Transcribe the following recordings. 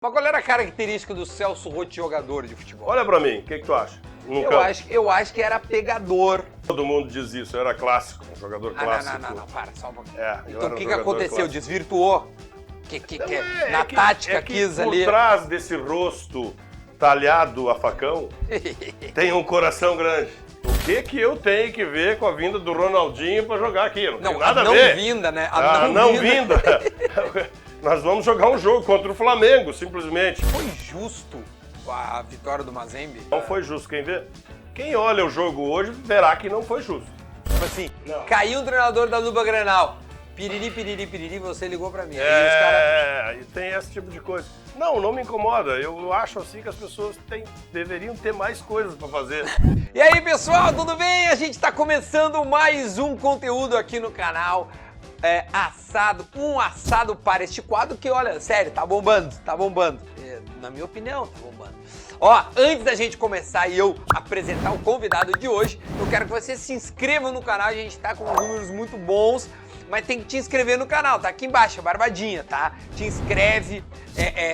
Mas qual era a característica do Celso Roth jogador de futebol? Olha pra mim, o que tu acha? Eu acho que era pegador. Todo mundo diz isso, eu era clássico, um jogador clássico. Não, para, só um pouquinho. Então o que aconteceu? Clássico. Desvirtuou? Na tática quis por ali... Por trás desse rosto talhado a facão, tem um coração grande. O que eu tenho que ver com a vinda do Ronaldinho pra jogar aqui? Não tem nada a ver. Vinda, né? A não vinda. Nós vamos jogar um jogo contra o Flamengo, simplesmente. Foi justo a vitória do Mazembe? Não foi justo. Quem olha o jogo hoje verá que não foi justo. Tipo assim, caiu um treinador da dupla Grenal. Piriri, você ligou pra mim. E tem esse tipo de coisa. Não me incomoda. Eu acho assim que as pessoas deveriam ter mais coisas pra fazer. E aí, pessoal, tudo bem? A gente tá começando mais um conteúdo aqui no canal. Um assado para este quadro que, olha, sério, tá bombando. Na minha opinião, tá bombando. Ó, antes da gente começar e eu apresentar o convidado de hoje, eu quero que vocês se inscrevam no canal. A gente tá com números muito bons, mas tem que te inscrever no canal, tá aqui embaixo, a barbadinha, tá? Te inscreve,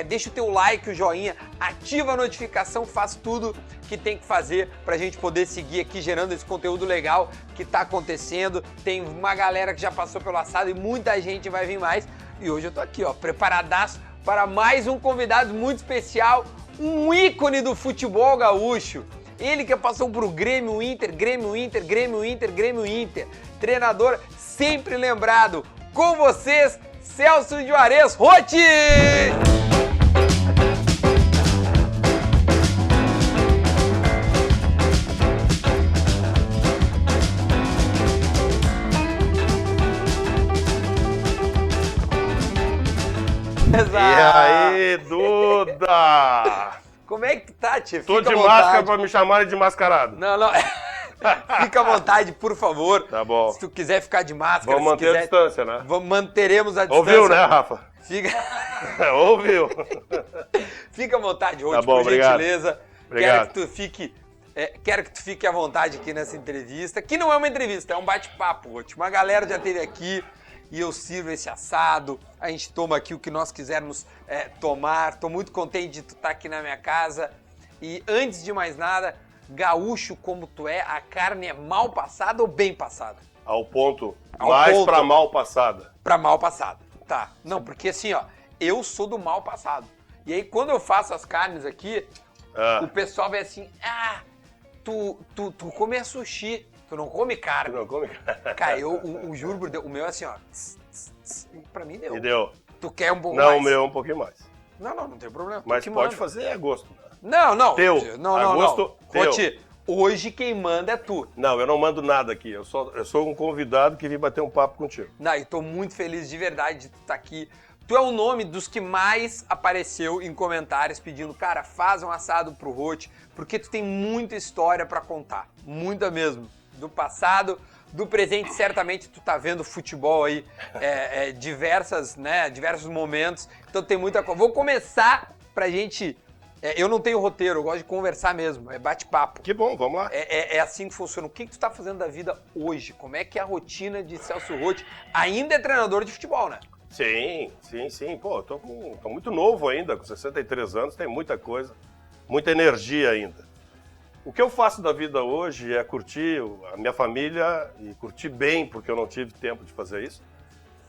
deixa o teu like, o joinha, ativa a notificação, faz tudo que tem que fazer pra gente poder seguir aqui gerando esse conteúdo legal que tá acontecendo. Tem uma galera que já passou pelo assado e muita gente vai vir mais. E hoje eu tô aqui, ó, preparadaço para mais um convidado muito especial, um ícone do futebol gaúcho. Ele que passou pro Grêmio Inter, treinador sempre lembrado. Com vocês, Celso Juarez Roth! E aí, Duda? Como é que tá, tia? Tô de máscara pra me chamarem de mascarado. Não. Fica à vontade, por favor. Tá bom. Se tu quiser ficar de máscara, vamos manter a distância, né? Manteremos a distância. Ouviu, né, Rafa? Ouviu. Fica à vontade, Roth, tá bom, por obrigado. gentileza. Obrigado. Quero que tu fique à vontade aqui nessa entrevista, que não é uma entrevista, é um bate-papo, Roth. Uma galera já esteve aqui e eu sirvo esse assado, a gente toma aqui o que nós quisermos tomar. Tô muito contente de tu estar aqui na minha casa. E antes de mais nada, gaúcho como tu é, a carne é mal passada ou bem passada? Ao ponto. Pra mal passada. Pra mal passada, tá. Não, porque assim, ó, eu sou do mal passado. E aí quando eu faço as carnes aqui, o pessoal vê assim, tu come sushi, tu não come carne. Tu não come carne. Cara, eu juro por Deus, o meu é assim, ó, pra mim deu. E deu. Tu quer um pouco mais? Não, o meu é um pouquinho mais. Não tem problema. Mas pode fazer a gosto. Não. Teu. Não. Gosto teu. Roth, hoje quem manda é tu. Não, eu não mando nada aqui. Eu sou um convidado que vim bater um papo contigo. Não, e tô muito feliz de verdade de tu estar aqui. Tu é o nome dos que mais apareceu em comentários pedindo, cara, faz um assado pro Roth, porque tu tem muita história pra contar. Muita mesmo. Do passado, do presente, certamente tu tá vendo futebol aí diversos momentos. Então tem muita coisa. Vou começar pra gente... eu não tenho roteiro, eu gosto de conversar mesmo, é bate-papo. Que bom, vamos lá. É assim que funciona. O que tu tá fazendo da vida hoje? Como é que é a rotina de Celso Roth? Ainda é treinador de futebol, né? Sim. Pô, tô muito novo ainda, com 63 anos, tem muita coisa, muita energia ainda. O que eu faço da vida hoje é curtir a minha família e curtir bem, porque eu não tive tempo de fazer isso.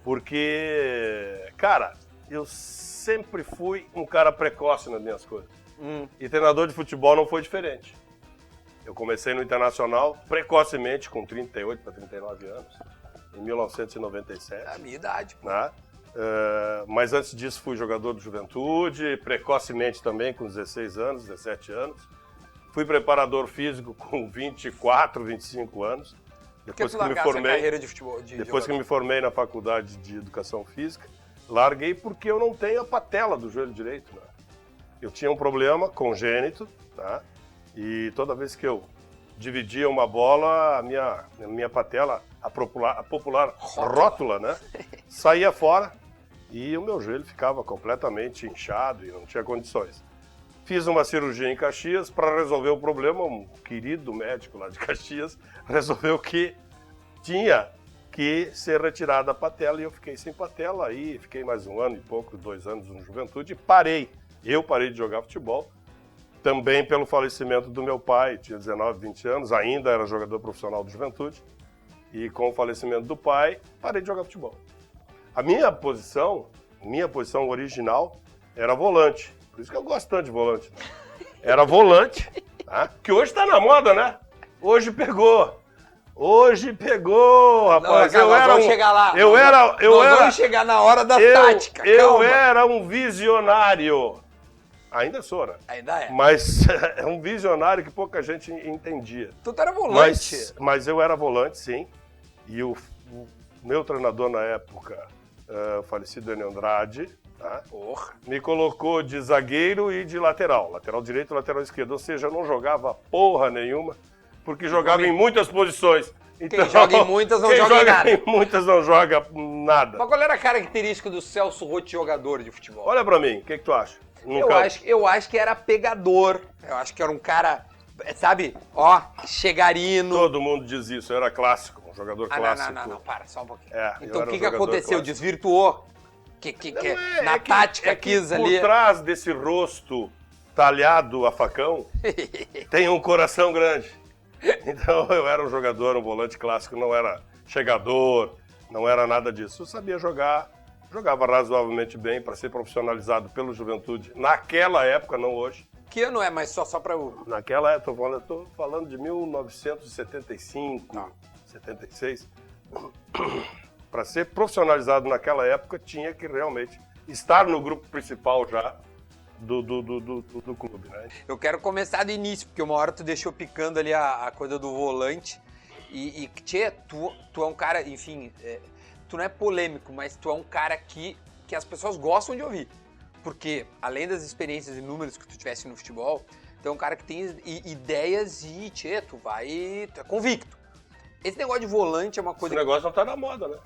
Porque, cara, eu sempre fui um cara precoce nas minhas coisas. E treinador de futebol não foi diferente. Eu comecei no Internacional precocemente, com 38 para 39 anos, em 1997. A minha idade, pô. Né? Mas antes disso fui jogador de juventude, precocemente também, com 16 anos, 17 anos. Fui preparador físico com 24, 25 anos. Depois que me formei, a carreira de futebol, depois que me formei na faculdade de educação física, larguei porque eu não tenho a patela do joelho direito. Né? Eu tinha um problema congênito, tá? E toda vez que eu dividia uma bola, a minha patela, a popular rótula, né? Saía fora e o meu joelho ficava completamente inchado e não tinha condições. Fiz uma cirurgia em Caxias para resolver o problema. Um querido médico lá de Caxias resolveu que tinha que ser retirada a patela e eu fiquei sem patela. Aí fiquei mais um ano e pouco, 2 anos no Juventude e parei Eu parei de jogar futebol, também pelo falecimento do meu pai, tinha 19, 20 anos, ainda era jogador profissional do Juventude, e com o falecimento do pai, parei de jogar futebol. A minha posição original era volante, por isso que eu gosto tanto de volante. Era volante, tá? Que hoje tá na moda, né? Hoje pegou, rapaz. Não, nós vamos chegar lá. Vamos chegar na hora da tática, Eu era um visionário. Ainda sou, né? Ainda é. Mas é um visionário que pouca gente entendia. Tu era volante. Mas eu era volante, sim. E o meu treinador na época, o falecido Enio Andrade, tá? Me colocou de zagueiro e de lateral. Lateral direito e lateral esquerdo. Ou seja, eu não jogava porra nenhuma, porque jogava em muitas posições. Então, quem joga em muitas não joga em nada. Quem joga em muitas não joga nada. Mas qual era a característica do Celso Roth jogador de futebol? Olha pra mim, o que tu acha? Eu acho que era pegador. Eu acho que era um cara, sabe, chegarino. Todo mundo diz isso, eu era clássico, um jogador clássico. Não, para, só um pouquinho. Então o que aconteceu? Clássico. Desvirtuou? Na tática quis ali. Por trás desse rosto talhado a facão, tem um coração grande. Então eu era um jogador, um volante clássico, não era chegador, não era nada disso. Eu sabia jogar, jogava razoavelmente bem para ser profissionalizado pelo Juventude. Naquela época, não hoje. Que ano é, mas só para o... Naquela época, eu tô falando de 1975, 76. Para ser profissionalizado naquela época, tinha que realmente estar no grupo principal já do clube, né? Eu quero começar do início, porque uma hora tu deixou picando ali a coisa do volante. Tchê, tu é um cara, enfim, tu não é polêmico, mas tu é um cara que as pessoas gostam de ouvir. Porque, além das experiências inúmeras que tu tivesse no futebol, tu é um cara que tem ideias e, tchê, tu é convicto. Esse negócio de volante é uma coisa... Esse negócio não tá na moda, né?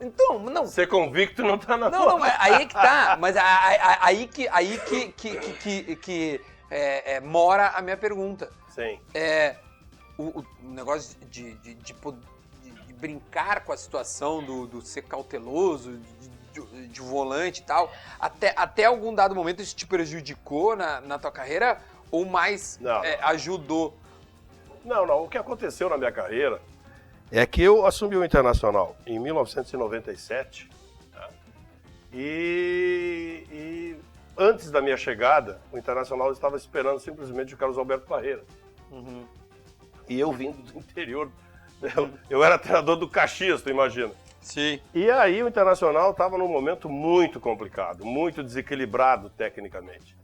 Então, não... Ser convicto não tá na moda. Não, aí é que tá. Mas aí que mora a minha pergunta. Sim. O negócio de brincar com a situação do ser cauteloso, de volante e tal, até algum dado momento isso te prejudicou na tua carreira ou mais ajudou? Não. O que aconteceu na minha carreira é que eu assumi o Internacional em 1997, tá? E antes da minha chegada, o Internacional estava esperando simplesmente o Carlos Alberto Parreira. Uhum. E eu vindo do interior, eu era treinador do Caxias, tu imagina. Sim. E aí o Internacional estava num momento muito complicado, muito desequilibrado tecnicamente.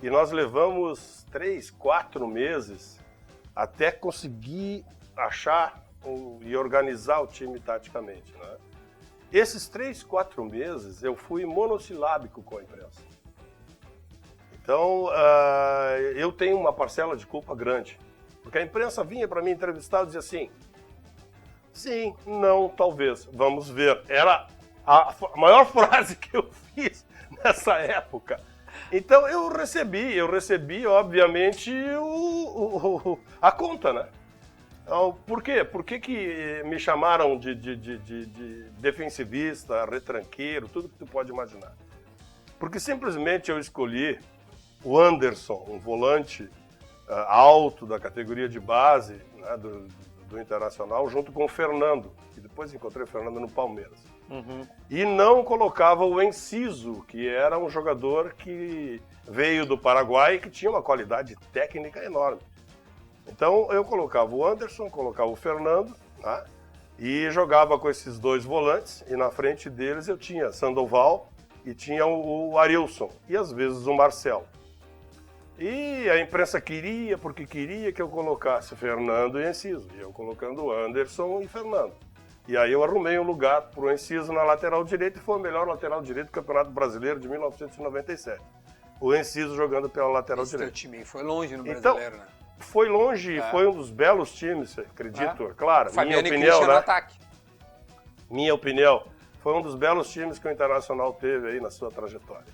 E nós levamos 3, 4 meses até conseguir achar e organizar o time taticamente, né? Esses 3, 4 meses eu fui monossilábico com a imprensa. Então eu tenho uma parcela de culpa grande, porque a imprensa vinha para mim entrevistar e dizia assim: sim, não, talvez, vamos ver. Era a maior frase que eu fiz nessa época. Então eu recebi obviamente a conta, né? Então, por quê? Por que me chamaram de defensivista, retranqueiro, tudo que tu pode imaginar? Porque simplesmente eu escolhi o Anderson, um volante alto da categoria de base, né, do Internacional, junto com o Fernando, e depois encontrei o Fernando no Palmeiras. Uhum. E não colocava o Enciso, que era um jogador que veio do Paraguai e que tinha uma qualidade técnica enorme. Então eu colocava o Anderson, colocava o Fernando, tá? E jogava com esses dois volantes, e na frente deles eu tinha Sandoval e tinha o Arilson, e às vezes o Marcelo. E a imprensa queria que eu colocasse Fernando e Enciso, e eu colocando Anderson e Fernando. E aí eu arrumei um lugar para o Enciso na lateral direita, e foi o melhor lateral direito do Campeonato Brasileiro de 1997. O Enciso jogando pela lateral direita. Esse teu time foi longe no Brasileiro, né? Foi longe, foi um dos belos times, acredito, claro. Fabiano minha opinião, no ataque. Minha opinião, foi um dos belos times que o Internacional teve aí na sua trajetória.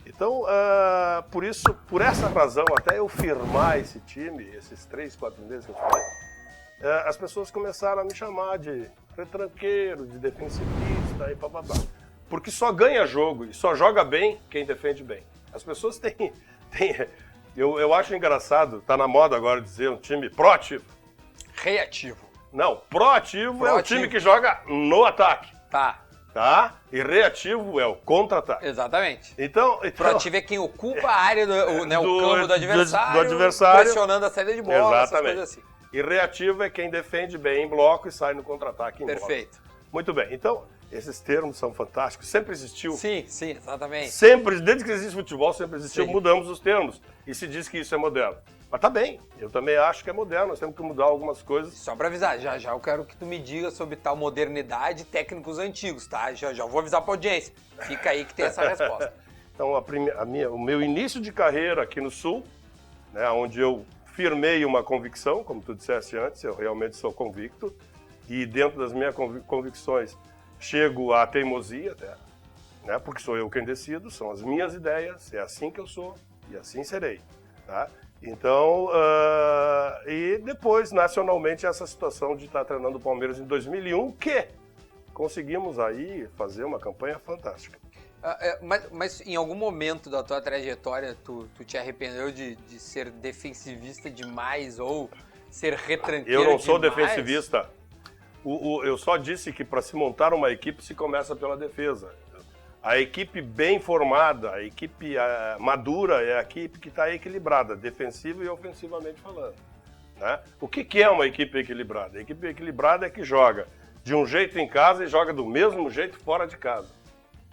Então, por essa razão, até eu firmar esse time, esses 3, 4 meses que eu falei, as pessoas começaram a me chamar de retranqueiro, de defensivista e papapá. Porque só ganha jogo e só joga bem quem defende bem. As pessoas têm eu acho engraçado, tá na moda agora dizer um time proativo. Reativo. Não, proativo é o time que joga no ataque. Tá? E reativo é o contra-ataque. Exatamente. Então, proativo é quem ocupa a área, o campo do adversário, pressionando a saída de bola, essas coisas assim. E reativo é quem defende bem em bloco e sai no contra-ataque em bloco. Perfeito. Muito bem. Então, esses termos são fantásticos. Sempre existiu. Sim, exatamente. Sempre, desde que existe futebol, sempre existiu. Sim. Mudamos os termos. E se diz que isso é moderno. Mas tá bem, eu também acho que é moderno, nós temos que mudar algumas coisas. Só pra avisar, já eu quero que tu me diga sobre tal modernidade e técnicos antigos, tá? Já vou avisar pra audiência. Fica aí que tem essa resposta. Então, o meu início de carreira aqui no Sul, né, onde eu firmei uma convicção, como tu disseste antes, eu realmente sou convicto, e dentro das minhas convicções chego à teimosia até, né, porque sou eu quem decido, são as minhas ideias, é assim que eu sou e assim serei, tá? Então, e depois, nacionalmente, essa situação de estar treinando o Palmeiras em 2001, que conseguimos aí fazer uma campanha fantástica. Mas em algum momento da tua trajetória, tu te arrependeu de ser defensivista demais ou ser retranqueiro demais? Eu não sou defensivista. Eu só disse que para se montar uma equipe se começa pela defesa. A equipe bem formada, a equipe madura é a equipe que está equilibrada, defensiva e ofensivamente falando. Né? O que é uma equipe equilibrada? A equipe equilibrada é que joga de um jeito em casa e joga do mesmo jeito fora de casa.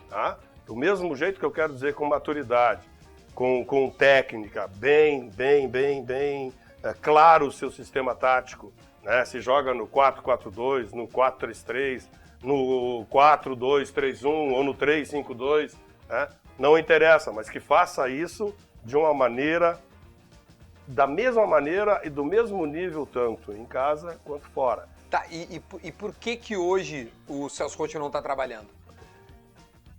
Tá? Do mesmo jeito que eu quero dizer, com maturidade, com técnica, bem claro o seu sistema tático. Né? Se joga no 4-4-2, no 4-3-3, no 4-2-3-1 ou no 3-5-2, né? Não interessa, mas que faça isso de uma maneira, da mesma maneira e do mesmo nível, tanto em casa quanto fora. Tá, e por que hoje o Celso Roth não está trabalhando?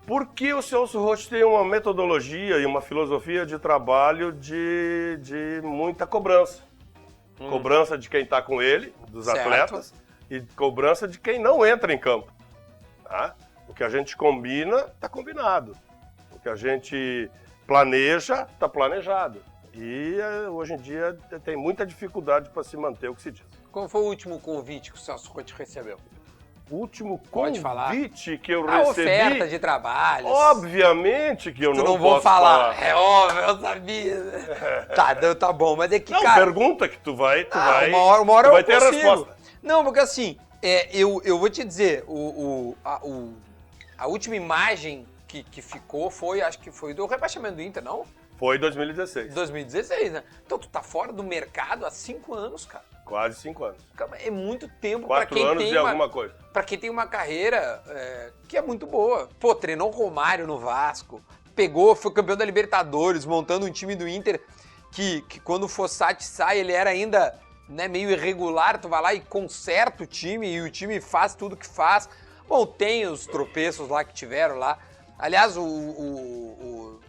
Porque o Celso Roth tem uma metodologia e uma filosofia de trabalho de muita cobrança. Cobrança de quem está com ele, dos atletas, e cobrança de quem não entra em campo. Tá? O que a gente combina, está combinado. O que a gente planeja, está planejado. E hoje em dia tem muita dificuldade para se manter o que se diz. Qual foi o último convite que o Celso Roth recebeu? O último Pode convite falar. que eu A recebi... oferta de trabalho. Obviamente que eu não vou posso falar. É óbvio, eu sabia. Tá bom, mas é que, não, cara... pergunta que tu vai uma hora tu vai eu ter a consigo. resposta. Não, porque assim, eu vou te dizer, a última imagem que ficou acho que foi do rebaixamento do Inter, não? Foi em 2016. 2016, né? Então tu tá fora do mercado há 5 anos, cara. Quase 5 anos. É muito tempo 4 pra quem anos tem e alguma coisa. Pra quem tem uma carreira que é muito boa. Pô, treinou o Romário no Vasco, foi campeão da Libertadores, montando um time do Inter que quando o Fossati sai, ele era ainda, né, meio irregular, tu vai lá e conserta o time e o time faz tudo que faz. Bom, tem os tropeços lá que tiveram lá. Aliás, o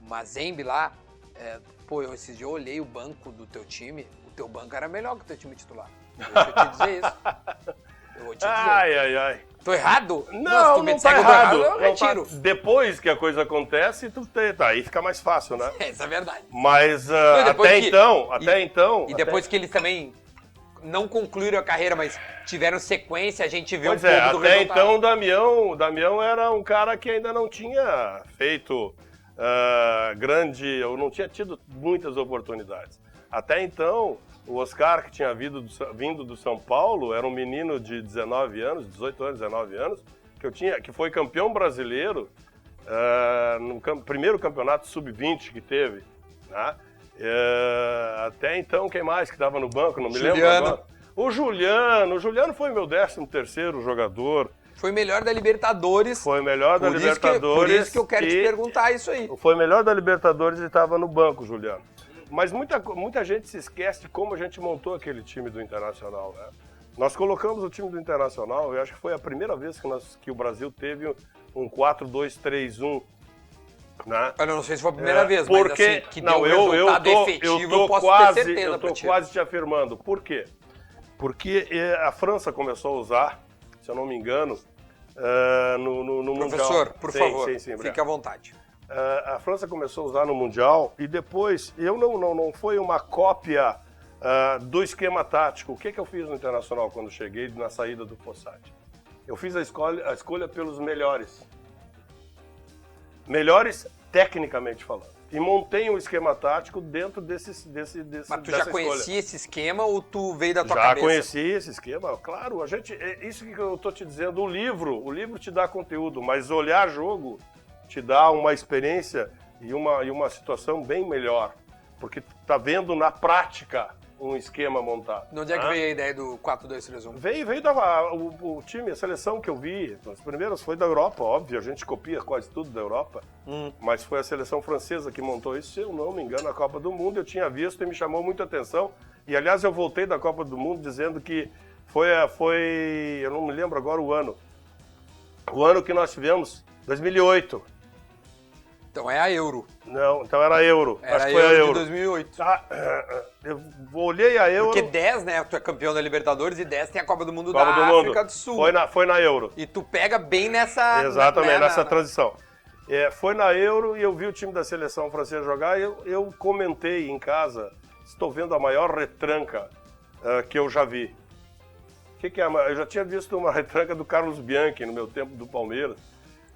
Mazembe lá, esses dias eu olhei o banco do teu time, o teu banco era melhor que o teu time titular. Deixa eu te dizer isso. Eu vou te dizer. Ai. Tô errado? Não, tu me não segue, tá errado. Eu retiro. Depois que a coisa acontece, aí fica mais fácil, né? Isso é verdade. Mas até então... E depois que eles também não concluíram a carreira, mas tiveram sequência, a gente vê pois um pouco do resultado. Até então o Damião era um cara que ainda não tinha feito ou não tinha tido muitas oportunidades. Até então, o Oscar, que tinha vindo do São Paulo, era um menino de 19 anos, 18 anos, 19 anos, que foi campeão brasileiro no primeiro campeonato sub-20 que teve. Né? Até então, quem mais que estava no banco? Não me lembro agora. O Juliano foi meu 13º jogador. Foi melhor da Libertadores. Foi melhor da Libertadores. Por isso que eu quero te perguntar isso aí. Foi melhor da Libertadores e estava no banco, Juliano. Mas muita gente se esquece de como a gente montou aquele time do Internacional. Né? Nós colocamos o time do Internacional, eu acho que foi a primeira vez que o Brasil teve um 4-2-3-1. Né? Eu não sei se foi a primeira vez, porque, mas assim, que deu um resultado efetivo, eu posso ter certeza. Eu estou quase te afirmando. Por quê? Porque a França começou a usar, se eu não me engano, no Mundial. Professor, por favor, sim, fique à vontade. a França começou a usar no Mundial e depois, não foi uma cópia do esquema tático. O que eu fiz no Internacional quando cheguei na saída do Fossati? Eu fiz a escolha pelos melhores. Melhores tecnicamente falando. E montei um esquema tático dentro desse Mas tu já conhecia esse esquema ou tu veio da tua já cabeça? Já conheci esse esquema, claro. Isso que eu tô te dizendo, o livro te dá conteúdo, mas olhar jogo te dá uma experiência e uma situação bem melhor, porque tá vendo na prática um esquema montado. De onde é que veio a ideia do 4-2-3-1? Veio o time, a seleção que eu vi. As primeiras foi da Europa, óbvio, a gente copia quase tudo da Europa, mas foi a seleção francesa que montou isso, se eu não me engano, a Copa do Mundo. Eu tinha visto e me chamou muita atenção. E, aliás, eu voltei da Copa do Mundo dizendo que foi eu não me lembro agora o ano que nós tivemos, 2008. Então é a Euro. Não, então era a Euro. Era acho que foi a Euro de 2008. Eu olhei a Euro. Porque 10, né? Tu é campeão da Libertadores e 10 tem a Copa do Mundo Copa da do Mundo. África do Sul. Foi na Euro. E tu pega bem nessa... Exatamente, nessa transição. Foi na Euro e eu vi o time da seleção francesa jogar e eu comentei em casa, estou vendo a maior retranca que eu já vi. Eu já tinha visto uma retranca do Carlos Bianchi no meu tempo do Palmeiras,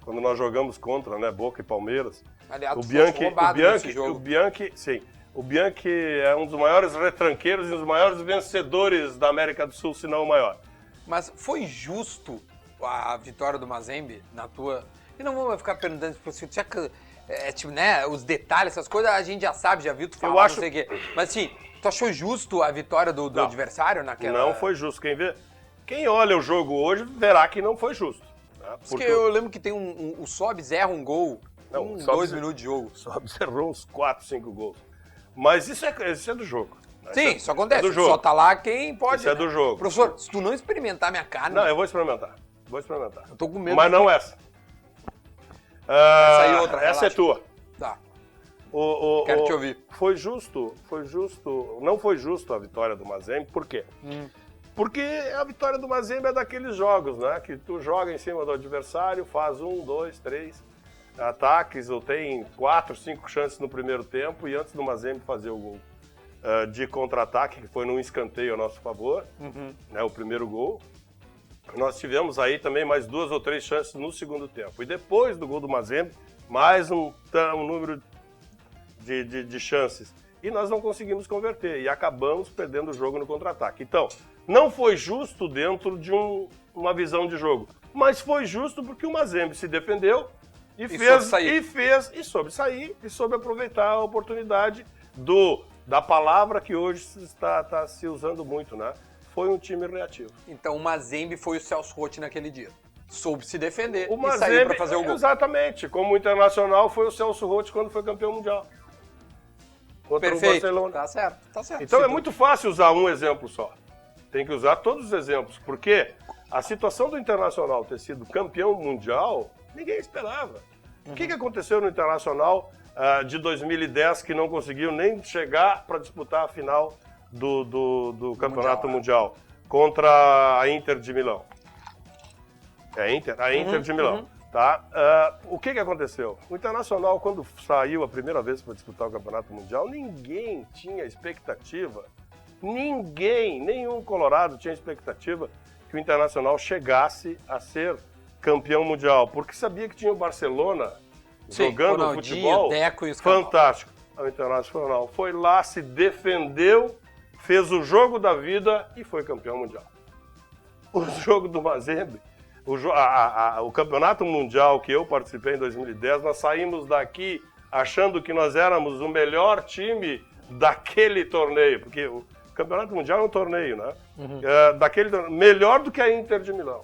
quando nós jogamos contra, né, Boca e Palmeiras. Aliás, O Bianchi é um dos maiores retranqueiros e um dos maiores vencedores da América do Sul, se não o maior. Mas foi justo a vitória do Mazembe na tua... E não vou ficar perguntando se você tipo, né, os detalhes, essas coisas a gente já sabe, já viu tu falar, não sei o quê. Mas assim, tu achou justo a vitória do adversário naquela... Não foi justo. Quem olha o jogo hoje verá que não foi justo. Porque eu lembro que tem o Sobis erra um gol em 2 minutos de jogo. O Sobis errou uns 4, 5 gols. Mas isso é do jogo. Sim, isso acontece. É do jogo. Só tá lá quem pode. Isso é do jogo. Professor, se tu não experimentar minha carne... Não, eu vou experimentar. Eu tô com medo. Mas não essa. Essa aí outra, essa relaxa. é tua. Tá. Quero te ouvir. Foi justo. Não foi justo a vitória do Mazembe. Por quê? Porque a vitória do Mazembe é daqueles jogos, né? Que tu joga em cima do adversário, faz 1, 2, 3 ataques, ou tem 4, 5 chances no primeiro tempo, e antes do Mazembe fazer o gol de contra-ataque, que foi num escanteio a nosso favor, né, o primeiro gol, nós tivemos aí também mais 2 ou 3 chances no segundo tempo. E depois do gol do Mazembe, mais um número de chances. E nós não conseguimos converter, e acabamos perdendo o jogo no contra-ataque. Então, não foi justo dentro de uma visão de jogo, mas foi justo porque o Mazembe se defendeu soube sair e soube aproveitar a oportunidade da palavra que hoje está se usando muito, né? Foi um time reativo. Então o Mazembe foi o Celso Roth naquele dia. Soube se defender o Mazembe, e saiu para fazer o gol. Exatamente, como o Internacional foi o Celso Roth quando foi campeão mundial. Contra o Barcelona. Tá certo. Então é muito fácil usar um exemplo só. Tem que usar todos os exemplos, porque a situação do Internacional ter sido campeão mundial, ninguém esperava. O que aconteceu no Internacional de 2010 que não conseguiu nem chegar para disputar a final do Campeonato Mundial contra a Inter de Milão? A Inter de Milão. Tá? O que aconteceu? O Internacional, quando saiu a primeira vez para disputar o Campeonato Mundial, ninguém tinha expectativa, nenhum colorado tinha expectativa que o Internacional chegasse a ser campeão mundial, porque sabia que tinha o Barcelona jogando um futebol fantástico. O Internacional foi lá, se defendeu, fez o jogo da vida e foi campeão mundial. O jogo do Mazembe, o campeonato mundial que eu participei em 2010, nós saímos daqui achando que nós éramos o melhor time daquele torneio, porque o campeonato mundial é um torneio, né? Melhor do que a Inter de Milão.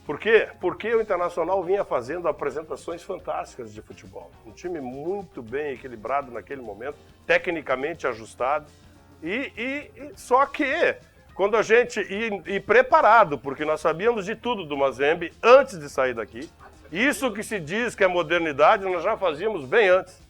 Por quê? Porque o Internacional vinha fazendo apresentações fantásticas de futebol. Um time muito bem equilibrado naquele momento, tecnicamente ajustado. Só que, quando a gente... E preparado, porque nós sabíamos de tudo do Mazembe antes de sair daqui. Isso que se diz que é modernidade, nós já fazíamos bem antes.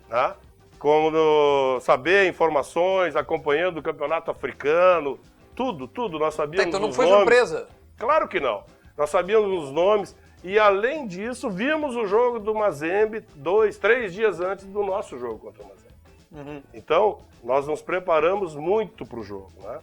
Né? Como saber informações, acompanhando o campeonato africano, tudo, nós sabíamos então não os foi nomes. surpresa? Claro que não. Nós sabíamos os nomes E além disso, vimos o jogo do Mazembe 2, 3 dias antes do nosso jogo contra o Mazembe. Então, nós nos preparamos muito para o jogo, né?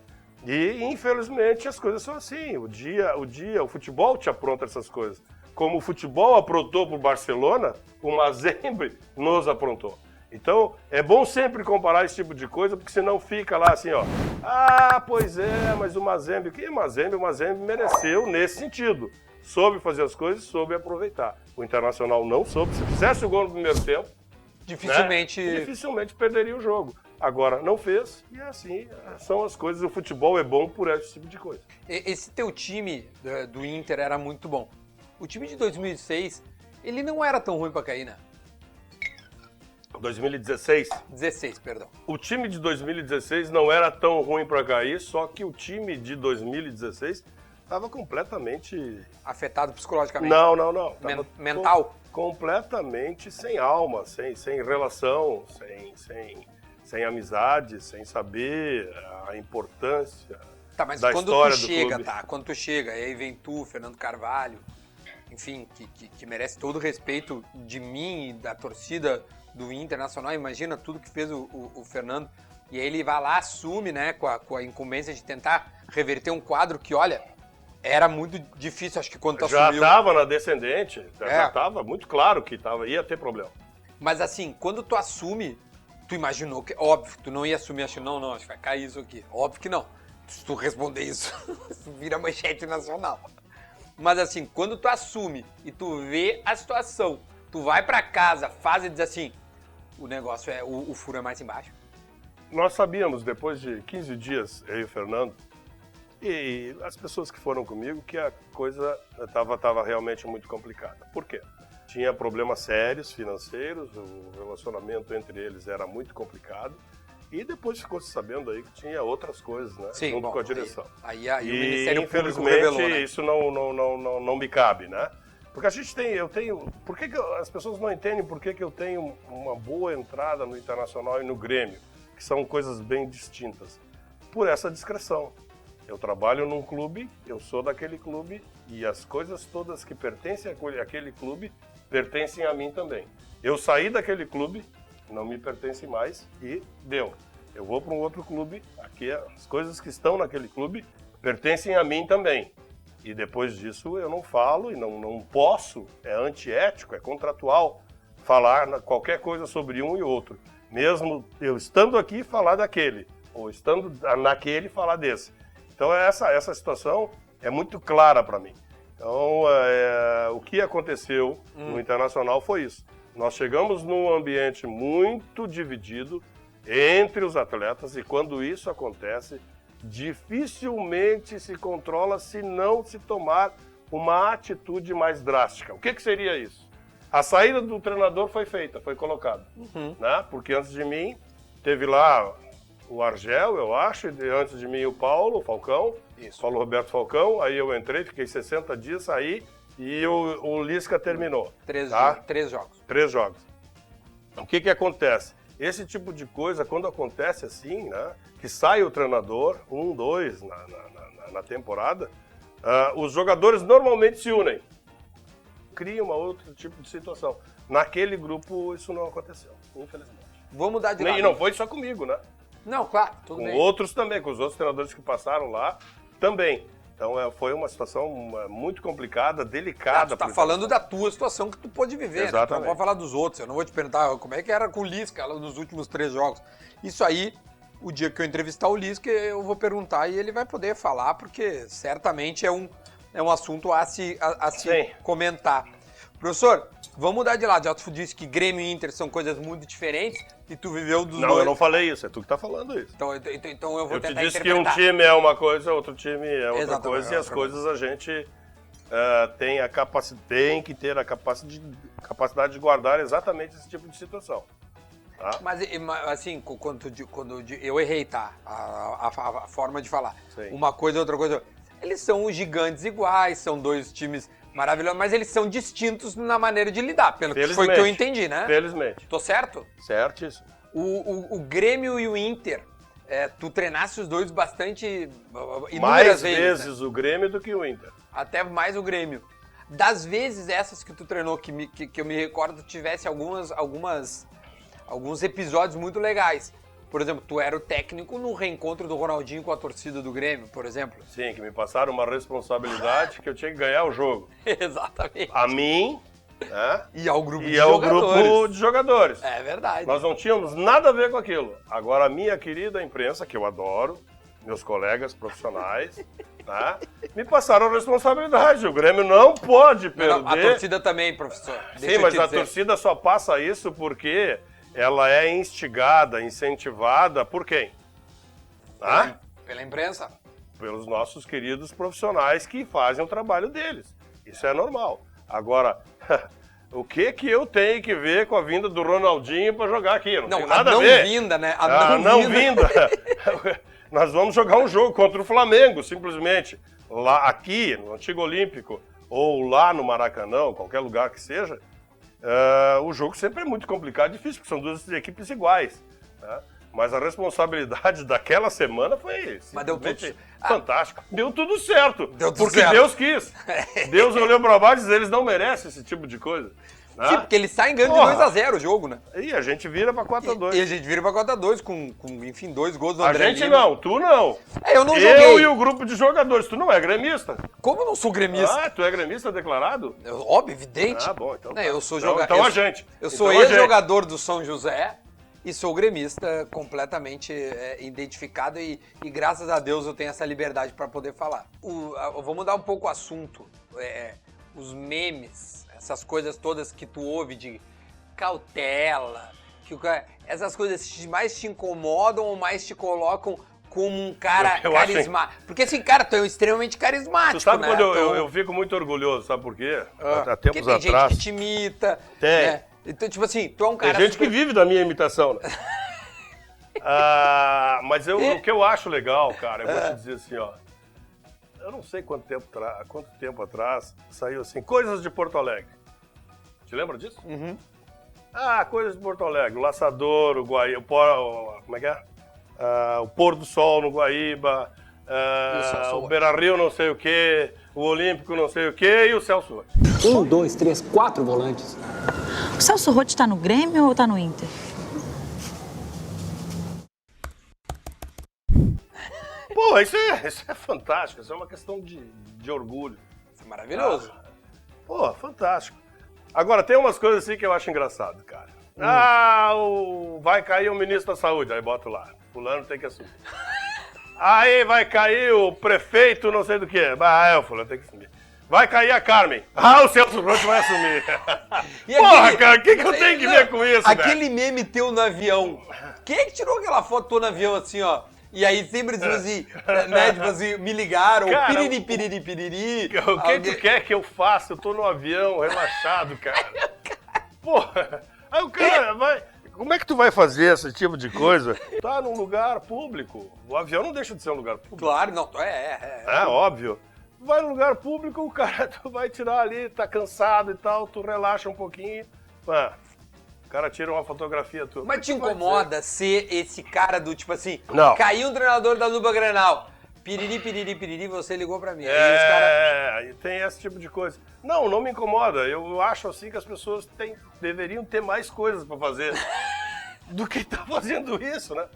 E, infelizmente, as coisas são assim. O futebol te apronta essas coisas. Como o futebol aprontou para o Barcelona, o Mazembe nos aprontou. Então, é bom sempre comparar esse tipo de coisa, porque senão fica lá assim, ó. Ah, pois é, mas o Mazembe... O Mazembe mereceu nesse sentido. Soube fazer as coisas, soube aproveitar. O Internacional não soube. Se fizesse o gol no primeiro tempo, dificilmente perderia o jogo. Agora, não fez, e assim são as coisas. O futebol é bom por esse tipo de coisa. Esse teu time do Inter era muito bom. O time de 2006, ele não era tão ruim pra cair, né? 2016? 16, perdão. O time de 2016 não era tão ruim para cair, só que o time de 2016 estava completamente... Afetado psicologicamente? Não. Mental? Completamente sem alma, sem relação, sem amizade, sem saber a importância mas da quando história tu do chega, clube. Quando tu chega, e aí vem tu, Fernando Carvalho, enfim, que merece todo o respeito de mim e da torcida do Internacional. Imagina tudo que fez o Fernando. E aí ele vai lá, assume, né, com a incumbência de tentar reverter um quadro que, olha, era muito difícil, acho que quando tu assumiu... Já estava na descendente, já estava muito claro que ia ter problema. Mas assim, quando tu assume, tu imaginou que, óbvio, tu não ia assumir, acho que vai cair isso aqui. Óbvio que não. Se tu responder isso, vira manchete nacional. Mas assim, quando tu assume e tu vê a situação, tu vai pra casa, faz e diz assim, o negócio o furo é mais embaixo. Nós sabíamos, depois de 15 dias, eu e o Fernando, e as pessoas que foram comigo, que a coisa estava realmente muito complicada. Por quê? Tinha problemas sérios financeiros, o relacionamento entre eles era muito complicado, e depois ficou se sabendo aí que tinha outras coisas, né? Sim, junto com a direção. Aí o Ministério Público infelizmente, revelou, né? isso não me cabe, né? Porque por que as pessoas não entendem por que eu tenho uma boa entrada no Internacional e no Grêmio, que são coisas bem distintas? Por essa discreção. Eu trabalho num clube, eu sou daquele clube, e as coisas todas que pertencem àquele clube pertencem a mim também. Eu saí daquele clube, não me pertence mais, e deu. Eu vou para um outro clube, aqui as coisas que estão naquele clube pertencem a mim também. E depois disso eu não falo e não posso, é antiético, é contratual, falar qualquer coisa sobre um e outro. Mesmo eu estando aqui, falar daquele, ou estando naquele, falar desse. Então essa situação é muito clara para mim. Então o que aconteceu no Internacional foi isso. Nós chegamos num ambiente muito dividido entre os atletas e quando isso acontece, dificilmente se controla se não se tomar uma atitude mais drástica. O que seria isso? A saída do treinador foi feita, foi colocada. Né? Porque antes de mim, teve lá o Argel, eu acho, e antes de mim o Paulo Falcão, Paulo Roberto Falcão, aí eu entrei, fiquei 60 dias, saí e o Lisca terminou. 3 jogos. 3 jogos. O que acontece? Esse tipo de coisa, quando acontece assim, né, que sai o treinador, 1, 2 na temporada, os jogadores normalmente se unem. Cria uma outro tipo de situação. Naquele grupo isso não aconteceu, infelizmente. Vou mudar de lado. E não foi só comigo, né? Não, claro, tudo bem. Com outros também, com os outros treinadores que passaram lá também. Então foi uma situação muito complicada, delicada. Tu tá falando da tua situação que tu pôde viver, né? Tu não pode falar dos outros. Eu não vou te perguntar como é que era com o Lisca nos últimos 3 jogos. Isso aí, o dia que eu entrevistar o Lisca, eu vou perguntar e ele vai poder falar, porque certamente é um assunto a se comentar. Professor, vamos mudar de lado. Já tu disse que Grêmio e Inter são coisas muito diferentes e tu viveu dos dois. Não, eu não falei isso, é tu que tá falando isso. Então eu vou tentar interpretar. Eu te disse que um time é uma coisa, outro time é outra coisa, e as coisas a gente tem que ter a capacidade de guardar exatamente esse tipo de situação. Tá? Mas assim, quando eu errei, tá? A forma de falar. Sim. Uma coisa, outra coisa. Eles são gigantes iguais, são 2 times maravilhosos, mas eles são distintos na maneira de lidar, pelo que foi que eu entendi, né? Felizmente. Tô certo? Certíssimo. O Grêmio e o Inter, tu treinasse os dois bastante, inúmeras mais vezes, o Grêmio do que o Inter. Até mais o Grêmio. Das vezes essas que tu treinou, que eu me recordo, tivesse alguns episódios muito legais. Por exemplo, tu era o técnico no reencontro do Ronaldinho com a torcida do Grêmio, por exemplo. Sim, que me passaram uma responsabilidade que eu tinha que ganhar o jogo. Exatamente. A mim, né? E ao grupo de E ao jogadores. grupo de jogadores. É verdade. Nós não tínhamos nada a ver com aquilo. Agora, a minha querida imprensa, que eu adoro, meus colegas profissionais, tá? Me passaram a responsabilidade. O Grêmio não pode perder. Não, a torcida também, professor. Sim, mas a torcida só passa isso porque ela é instigada, incentivada por quem? Tá? Pela imprensa. Pelos nossos queridos profissionais que fazem o trabalho deles. Isso é normal. Agora, o que eu tenho que ver com a vinda do Ronaldinho para jogar aqui? Não tem nada a ver. Vinda, né? A não vinda. Nós vamos jogar um jogo contra o Flamengo, simplesmente. Lá, aqui, no Antigo Olímpico, ou lá no Maracanã, qualquer lugar que seja, o jogo sempre é muito complicado e difícil, porque são duas equipes iguais. Né? Mas a responsabilidade daquela semana foi simplesmente fantástica. Deu tudo certo, porque Deus quis. Deus olhou para baixo e disse, eles não merecem esse tipo de coisa. Né? Sim, porque eles saem ganhando de 2-0 o jogo, né? E a gente vira pra 4-2. E a gente vira pra 4-2 com, enfim, 2 gols do André A gente Lima. não, tu não. Eu não joguei. Eu e o grupo de jogadores. Tu não é gremista? Como eu não sou gremista? Ah, tu é gremista declarado? Óbvio, evidente. Ah, bom, então tá. Eu sou Então a gente. Eu sou ex-jogador do São José e sou gremista completamente identificado e graças a Deus eu tenho essa liberdade para poder falar. Eu vou mudar um pouco o assunto. Os memes, essas coisas todas que tu ouve de cautela, essas coisas mais te incomodam ou mais te colocam como um cara carismático? Porque assim, cara, tu é extremamente carismático, tu sabe, né? Quando eu fico muito orgulhoso, sabe por quê? Há tempos tem atrás... gente que te imita. Tem. Né? Então, tipo assim, tu é um cara... Tem gente que vive da minha imitação, né? Mas o que eu acho legal, cara, eu vou te dizer assim, ó. Eu não sei quanto tempo atrás saiu assim, Coisas de Porto Alegre. Te lembra disso? Uhum. Coisas de Porto Alegre. O Laçador, o Guaíba, como é que é? O Pôr do Sol no Guaíba, o Beira-Rio não sei o quê, o Olímpico não sei o quê e o Celso Roth. 1, 2, 3, 4 volantes. O Celso Roth tá no Grêmio ou tá no Inter? Pô, isso é fantástico, isso é uma questão de orgulho. Isso é maravilhoso. Pô, fantástico. Agora, tem umas coisas assim que eu acho engraçado, cara. Vai cair o ministro da Saúde, aí bota lá. Fulano tem que assumir. Aí vai cair o prefeito não sei do que. O fulano tem que assumir. Vai cair a Carmen. O Celso Roth vai assumir. Porra, cara, o que eu tenho que ver com isso, aquele meme teu no avião. Quem é que tirou aquela foto tua no avião assim, ó? E aí sempre diz assim, né, tipo assim, me ligaram, cara, piriri, piriri, piriri. O que tu quer que eu faça? Eu tô no avião, relaxado, cara. Porra, aí o cara vai... Como é que tu vai fazer esse tipo de coisa? Tá num lugar público. O avião não deixa de ser um lugar público. Claro, não, óbvio. Vai num lugar público, o cara tu vai tirar ali, tá cansado e tal, tu relaxa um pouquinho. O cara tira uma fotografia tua. Mas te incomoda ser esse cara do tipo assim, não. Caiu um treinador da dupla Grenal. Piriri, piriri, piriri, você ligou pra mim. Tem esse tipo de coisa. Não me incomoda. Eu acho assim que as pessoas deveriam ter mais coisas pra fazer do que tá fazendo isso, né?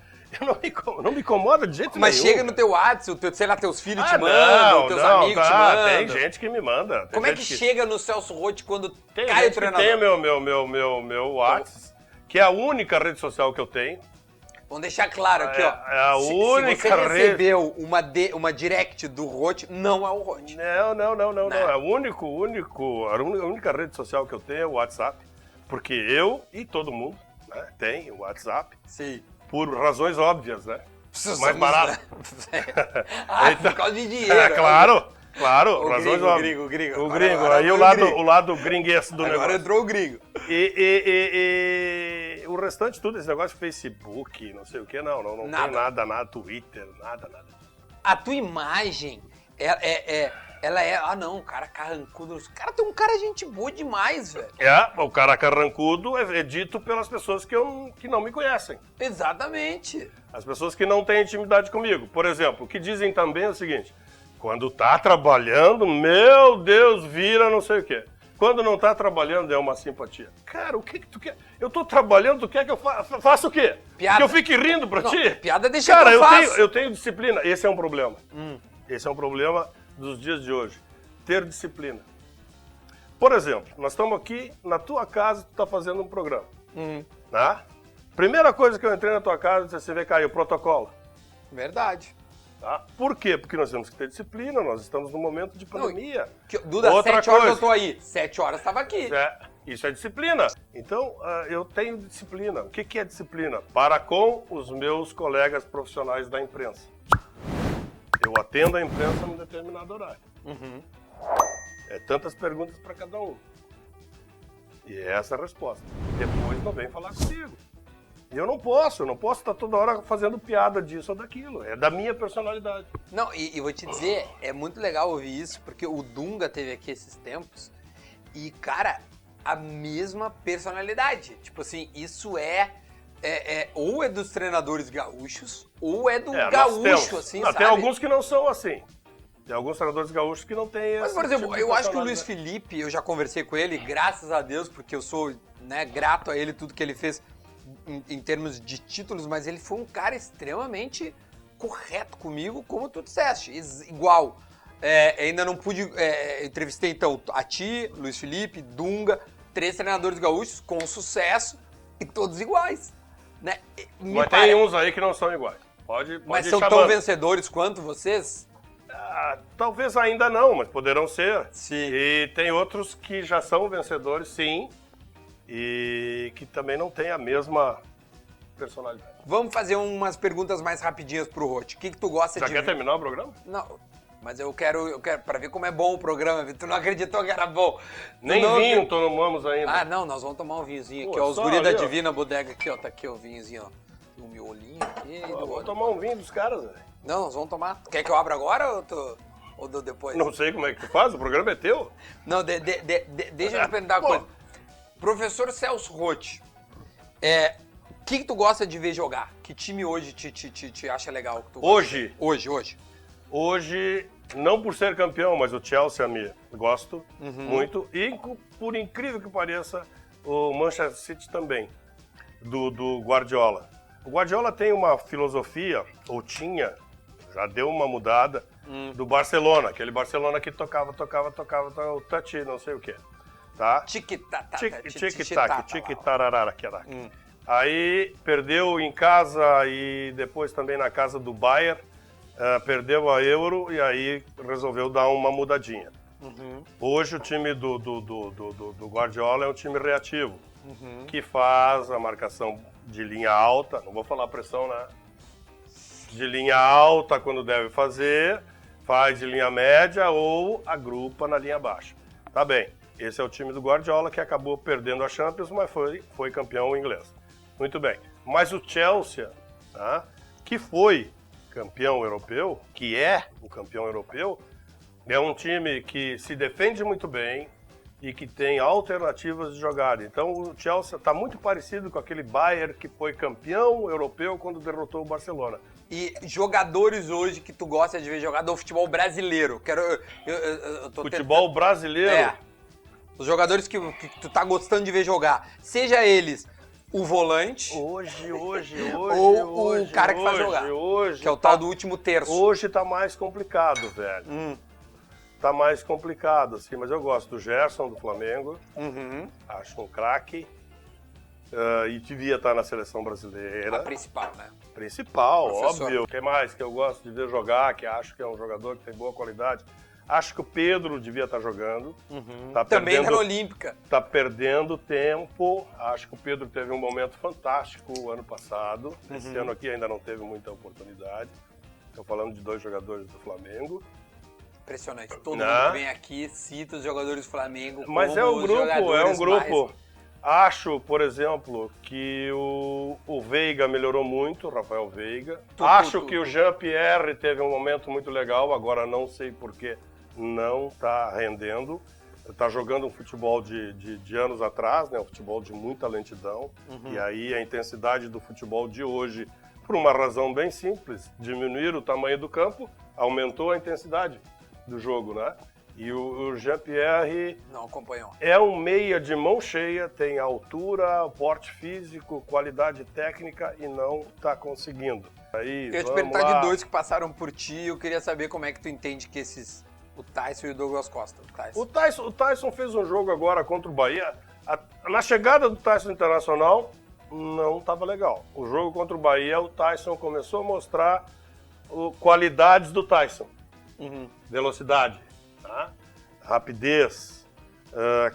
Não me incomoda de jeito nenhum. Mas chega no teu WhatsApp, sei lá, teus filhos te mandam, teus amigos te mandam. Tem gente que me manda. Como é que chega no Celso Roth quando cai o treinador? Tem meu WhatsApp, que é a única rede social que eu tenho. Vamos deixar claro aqui, ó. É a única se você recebeu uma direct do Roth, não é o Roth. Não. É a única rede social que eu tenho é o WhatsApp. Porque eu e todo mundo, né, tem o WhatsApp. Sim. Por razões óbvias, né? Mais barato. Por causa de dinheiro. Claro. O razões gringo, óbvias. O gringo. O gringo. Aí o lado gringuesco do negócio. Agora entrou o gringo. E o restante tudo, esse negócio de Facebook, não sei o que, não tem nada, Twitter, nada. A tua imagem, ela é, um cara carrancudo. Cara, tem um cara gente boa demais, velho. O cara carrancudo é dito pelas pessoas que não me conhecem. Exatamente. As pessoas que não têm intimidade comigo. Por exemplo, o que dizem também é o seguinte, Quando tá trabalhando, meu Deus, vira não sei o quê. Quando não tá trabalhando, é uma simpatia. Cara, o que tu quer? Eu tô trabalhando, tu quer que eu faça o quê? Piada. Que eu fique rindo pra ti? Piada deixa Cara, que eu faço. eu tenho disciplina. Esse é um problema. Esse é um problema dos dias de hoje. Ter disciplina. Por exemplo, nós estamos aqui na tua casa, tu tá fazendo um programa. Né? Primeira coisa que eu entrei na tua casa, você vê cair o protocolo. Verdade. Tá? Por quê? Porque nós temos que ter disciplina, nós estamos num momento de pandemia. Duda, Outra 7 horas coisa. eu tô aí. 7 horas estava aqui. Isso é disciplina. Então, eu tenho disciplina. O que é disciplina? Para com os meus colegas profissionais da imprensa. Eu atendo a imprensa num determinado horário. É tantas perguntas para cada um. E é essa a resposta. Depois não vem falar comigo. E eu não posso estar toda hora fazendo piada disso ou daquilo. É da minha personalidade. Não, e vou te dizer, é muito legal ouvir isso, porque o Dunga teve aqui esses tempos e, cara, a mesma personalidade. Tipo assim, isso ou é dos treinadores gaúchos, ou é do gaúcho, assim, não, sabe? tem alguns que não são assim. Tem alguns treinadores gaúchos que não têm Mas, esse por exemplo, tipo de eu acho que o Luiz personalidade. Felipe, eu já conversei com ele, graças a Deus, porque eu sou, né, grato a ele, tudo que ele fez em termos de títulos, mas ele foi um cara extremamente correto comigo, como tu disseste, igual. Ainda não pude, entrevistei então a ti, Luiz Felipe, Dunga, 3 treinadores gaúchos com sucesso e todos iguais. Né? Mas tem uns aí que não são iguais. Pode Mas ir são tão chamando. vencedores quanto vocês? Talvez ainda não, mas poderão ser. Sim. E tem outros que já são vencedores, sim, e que também não têm a mesma personalidade. Vamos fazer umas perguntas mais rapidinhas pro Rote. O que tu gosta Já de... quer terminar o programa? Não, mas eu quero pra ver como é bom o programa. Tu não acreditou que era bom. Nem Tu não... vinho tomamos ainda. Ah, não, nós vamos tomar um vinhozinho aqui, Pô, ó. Os só guri da ali, ó. Divina Bodega aqui, ó. Tá aqui, ó, o vinhozinho, ó. O miolinho aqui. Pô, do vamos outro. tomar um vinho dos caras, velho. Não, nós vamos tomar. Quer que eu abra agora ou dou depois? Não sei como é que tu faz, o programa é teu. Não, deixa eu te perguntar uma Pô. coisa. Professor Celso Rotti, o que tu gosta de ver jogar? Que time hoje te acha legal? Que tu gosta? Hoje, não por ser campeão, mas o Chelsea me gosto muito. E por incrível que pareça, o Manchester City também, do Guardiola. O Guardiola tem uma filosofia, ou tinha, já deu uma mudada, do Barcelona. Aquele Barcelona que tocava, o touch, não sei o quê. Tá? Tic-tac, Tic-tac, Aí perdeu em casa e depois também na casa do Bayern, perdeu a Euro e aí resolveu dar uma mudadinha. Hoje o time do Guardiola é um time reativo, que faz a marcação de linha alta, não vou falar pressão, né? De linha alta quando deve fazer, faz de linha média ou agrupa na linha baixa. Tá bem. Esse é o time do Guardiola que acabou perdendo a Champions, mas foi campeão inglês. Muito bem. Mas o Chelsea, tá, que foi campeão europeu, que é o campeão europeu, é um time que se defende muito bem e que tem alternativas de jogada. Então o Chelsea está muito parecido com aquele Bayern que foi campeão europeu quando derrotou o Barcelona. E jogadores hoje que tu gosta de ver jogar do futebol brasileiro? Eu tô Futebol brasileiro? Os jogadores que tu tá gostando de ver jogar, seja eles o volante Hoje, ou o cara que faz jogar, que é o tal do último terço. Hoje tá mais complicado, velho. Tá mais complicado, assim, mas eu gosto do Gerson, do Flamengo. Acho um craque. E devia estar na seleção brasileira. A principal, né? Principal, Professor. óbvio. O que mais que eu gosto de ver jogar, que acho que é um jogador que tem boa qualidade? Acho que o Pedro devia estar jogando. Tá Também perdendo, na Olímpica. tá perdendo tempo. Acho que o Pedro teve um momento fantástico o ano passado. Esse ano aqui ainda não teve muita oportunidade. Estou falando de 2 jogadores do Flamengo. Impressionante. Todo Né? mundo que vem aqui cita os jogadores do Flamengo. Mas como é um os grupo, jogadores mais- Acho, por exemplo, que o Veiga melhorou muito, o Rafael Veiga. Tu. Acho que o Jean-Pierre teve um momento muito legal, agora não sei por que não está rendendo. Está jogando um futebol de anos atrás, né? Um futebol de muita lentidão. E aí a intensidade do futebol de hoje por uma razão bem simples. Diminuir o tamanho do campo, aumentou a intensidade do jogo, né? E o Jean-Pierre Não acompanhou. é um meia de mão cheia, tem altura, porte físico, qualidade técnica e não está conseguindo. Aí, Eu ia te vamos perguntar lá. de dois que passaram por ti, eu queria saber como é que tu entende que o Tyson e o Douglas Costa. O Tyson fez um jogo agora contra o Bahia. Na chegada do Tyson Internacional, não estava legal. O jogo contra o Bahia, o Tyson começou a mostrar qualidades do Tyson. Velocidade, tá? Rapidez,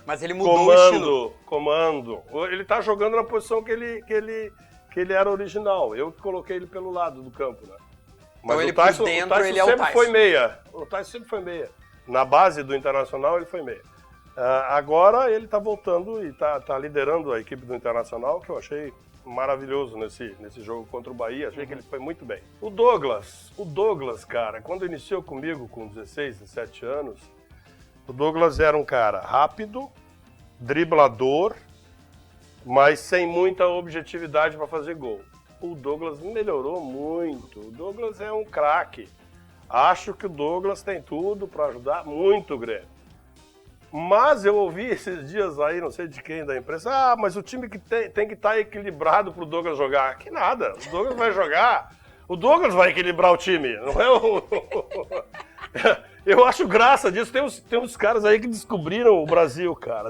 Mas ele mudou o estilo. comando. Ele está jogando na posição que ele era original. Eu que coloquei ele pelo lado do campo, né? Mas Então ele o Tyson, por dentro, o Tyson ele é o sempre Tyson. foi meia. O Tyson sempre foi meia. Na base do Internacional, ele foi meia. Agora ele está voltando e está liderando a equipe do Internacional, que eu achei maravilhoso nesse jogo contra o Bahia. Achei que ele foi muito bem. O Douglas, cara, quando iniciou comigo com 16, 17 anos, o Douglas era um cara rápido, driblador, mas sem muita objetividade para fazer gol. O Douglas melhorou muito. O Douglas é um craque. Acho que o Douglas tem tudo para ajudar muito o Grêmio. Mas eu ouvi esses dias aí, não sei de quem da imprensa, mas o time que tem que estar equilibrado para o Douglas jogar. Que nada, o Douglas vai jogar. O Douglas vai equilibrar o time, não é o... Eu acho graça disso. Tem uns caras aí que descobriram o Brasil, cara,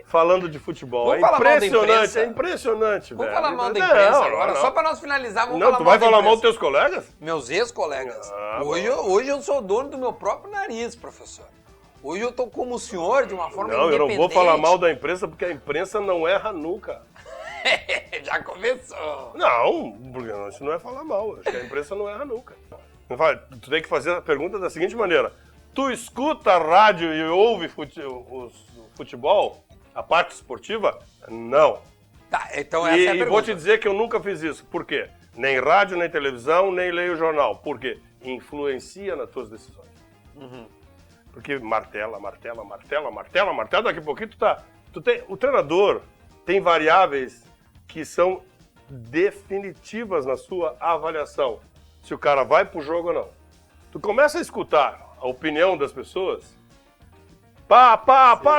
falando de futebol. Vamos falar mal da imprensa? É impressionante, Vamos velho. falar mal da imprensa Não, agora, não. só pra nós finalizar, vamos Não, falar tu mal vai da falar mal imprensa. dos teus colegas? Meus ex-colegas. Hoje Hoje eu sou dono do meu próprio nariz, professor. Hoje eu tô como o senhor, de uma forma Não, eu independente. não vou falar mal da imprensa, porque a imprensa não erra nunca. Já começou. Não, porque isso não é falar mal. Acho que a imprensa não erra nunca. Tu tem que fazer a pergunta da seguinte maneira. Tu escuta a rádio e ouve futebol? A parte esportiva? Não. Tá, então essa é a E pergunta. vou te dizer que eu nunca fiz isso. Por quê? Nem rádio, nem televisão, nem leio jornal. Por quê? Influencia nas tuas decisões. Porque martela, daqui a pouquinho o treinador tem variáveis que são definitivas na sua avaliação. Se o cara vai pro jogo ou não. Tu começa a escutar a opinião das pessoas,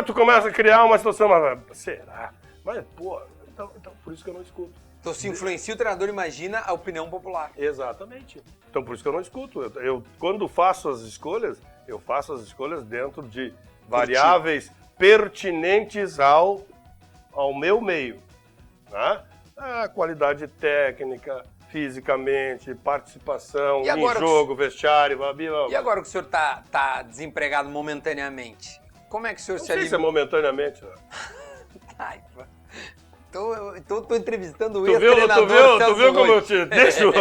tu começa a criar uma situação, mas será? Mas, pô, então por isso que eu não escuto. Então se influencia o treinador, imagina a opinião popular. Exatamente. Então por isso que eu não escuto. Eu quando faço as escolhas, eu faço as escolhas dentro de variáveis pertinentes ao meu meio. Né? A qualidade técnica, fisicamente, participação, E agora em jogo, vestiário, E agora que o senhor tá desempregado momentaneamente, como é que o senhor Não se sei se é alivia? momentaneamente. Né? Ai, pô. Então eu tô entrevistando o Tu ex-treinador viu como eu te deixo?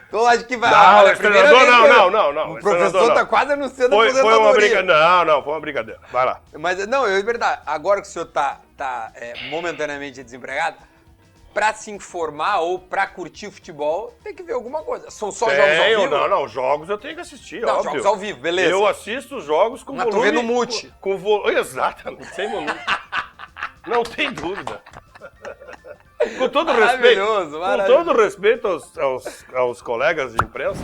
Então acho que vai... Não, olha, ex-treinador, primeira vez que não. O Ex-treinador, professor não. tá quase anunciando Foi uma aposentadoria. brincadeira. Não, foi uma brincadeira. Vai lá. Mas, não, é verdade. Agora que o senhor tá momentaneamente desempregado, pra se informar ou pra curtir o futebol, tem que ver alguma coisa. São só jogos ao vivo? Não, jogos eu tenho que assistir, Não, óbvio. jogos ao vivo, beleza. Eu assisto os jogos com Mas tu volume... vê no mute. Exatamente, sem volume. Não tem dúvida. Com todo Maravilhoso, respeito aos colegas de imprensa,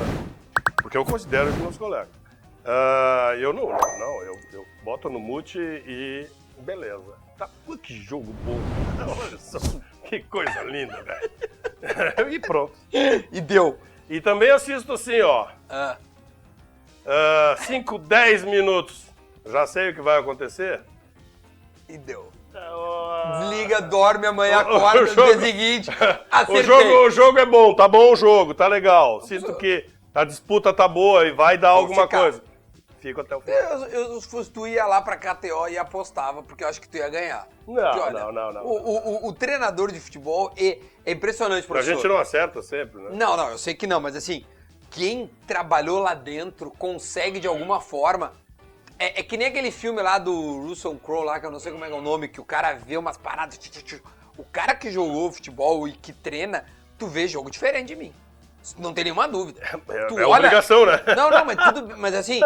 porque eu considero eles meus colegas. Eu eu boto no mute e beleza. Tá, pô, que jogo bom. Olha só, que coisa linda, velho. E pronto. E deu. E também assisto assim, ó. 5, 10 minutos. Já sei o que vai acontecer. E deu. Desliga, dorme, amanhã O acorda, no jogo- dia seguinte. Acertei. O jogo é bom, tá bom o jogo, tá legal. Sinto que a disputa tá boa e vai dar alguma ficar. coisa. Fico até o fim. Eu, se fosse tu, ia lá pra KTO e apostava, porque eu acho que tu ia ganhar. Porque, olha, não. O treinador de futebol é impressionante, A professor. gente não acerta sempre, né? Não, eu sei que não, mas assim, quem trabalhou lá dentro consegue de alguma forma. É que nem aquele filme lá do Russell Crowe lá, que eu não sei como é que é o nome, que o cara vê umas paradas. O cara que jogou futebol e que treina, tu vê jogo diferente de mim. Não tem nenhuma dúvida. Tu É obrigação, né? Não, mas assim,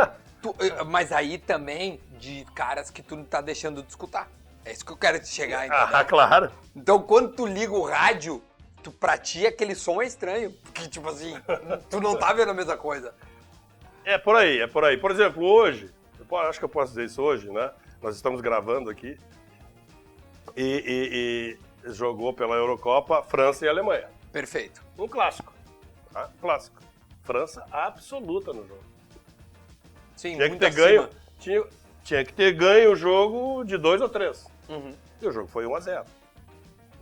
mas aí também de caras que tu não tá deixando de escutar. É isso que eu quero te chegar, entendeu? Claro. Então, quando tu liga o rádio, pra ti aquele som é estranho. Porque, tipo assim, tu não tá vendo a mesma coisa. É por aí, é por aí. Por exemplo, hoje, acho que eu posso dizer isso hoje, né? Nós estamos gravando aqui e jogou pela Eurocopa França e Alemanha. Perfeito. Um clássico, tá? Clássico. França absoluta no jogo. Sim, Tinha que muito ter acima. ganho, tinha que ter ganho o jogo de 2 ou 3. Uhum. E o jogo foi 1-0.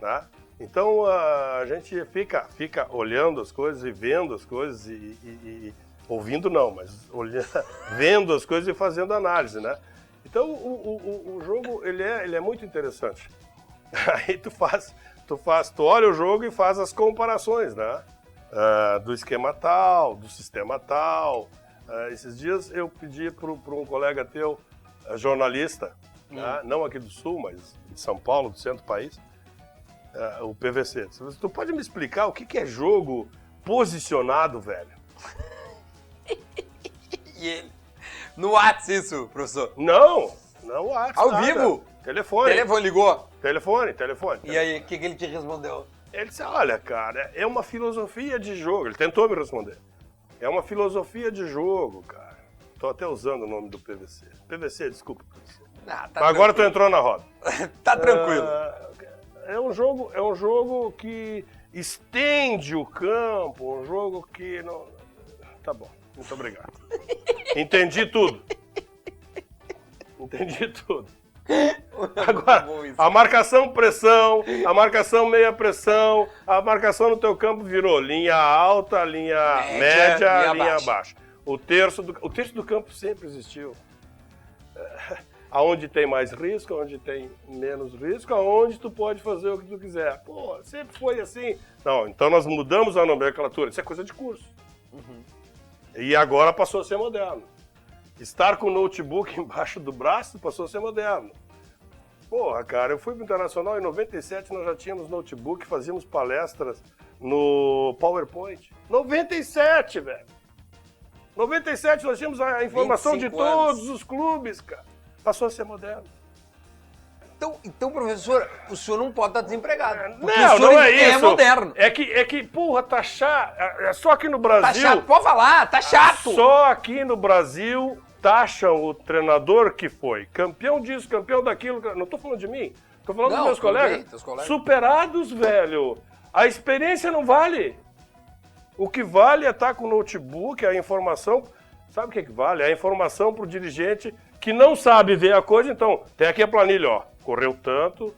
Né? Então a gente fica olhando as coisas e vendo as coisas e ouvindo não, mas olhando, vendo as coisas e fazendo análise, né? Então o jogo ele é muito interessante. Aí tu olha o jogo e faz as comparações, né? Do esquema tal, do sistema tal. Esses dias eu pedi para um colega teu, jornalista, né? Não aqui do Sul, mas de São Paulo, do centro do país, o PVC. Tu pode me explicar o que é jogo posicionado, velho? E ele... No WhatsApp isso, professor? Não há. Ao vivo? Telefone. Telefone ligou? Telefone. E aí, o que ele te respondeu? Ele disse, olha, cara, é uma filosofia de jogo. Ele tentou me responder. É uma filosofia de jogo, cara. Tô até usando o nome do PVC. PVC, desculpa, PVC. Ah, Mas agora tu entrou na roda. Tá tranquilo. É um jogo que estende o campo, um jogo que não... Tá bom, muito obrigado. Entendi tudo. Agora, a marcação pressão, a marcação meia pressão, a marcação no teu campo virou linha alta, linha média, linha baixa. O terço do campo sempre existiu. Aonde tem mais risco, aonde tem menos risco, aonde tu pode fazer o que tu quiser. Pô, sempre foi assim. Não, então nós mudamos a nomenclatura. Isso é coisa de curso. Uhum. E agora passou a ser moderno. Estar com o notebook embaixo do braço passou a ser moderno. Porra, cara, eu fui pro Internacional em 97, nós já tínhamos notebook, fazíamos palestras no PowerPoint. 97, velho! 97 nós tínhamos a informação de todos os clubes, cara. Passou a ser moderno. Então, professor, o senhor não pode estar desempregado. Não é isso. É moderno. É que, porra, tá chato. É só aqui no Brasil. Tá chato, pode falar, tá chato. Só aqui no Brasil taxam o treinador que foi campeão disso, campeão daquilo. Não tô falando de mim, tô falando dos meus colegas. Superados, velho. A experiência não vale. O que vale é estar com o notebook, a informação. Sabe o que vale? A informação pro dirigente que não sabe ver a coisa. Então, tem aqui a planilha, ó. Correu tanto,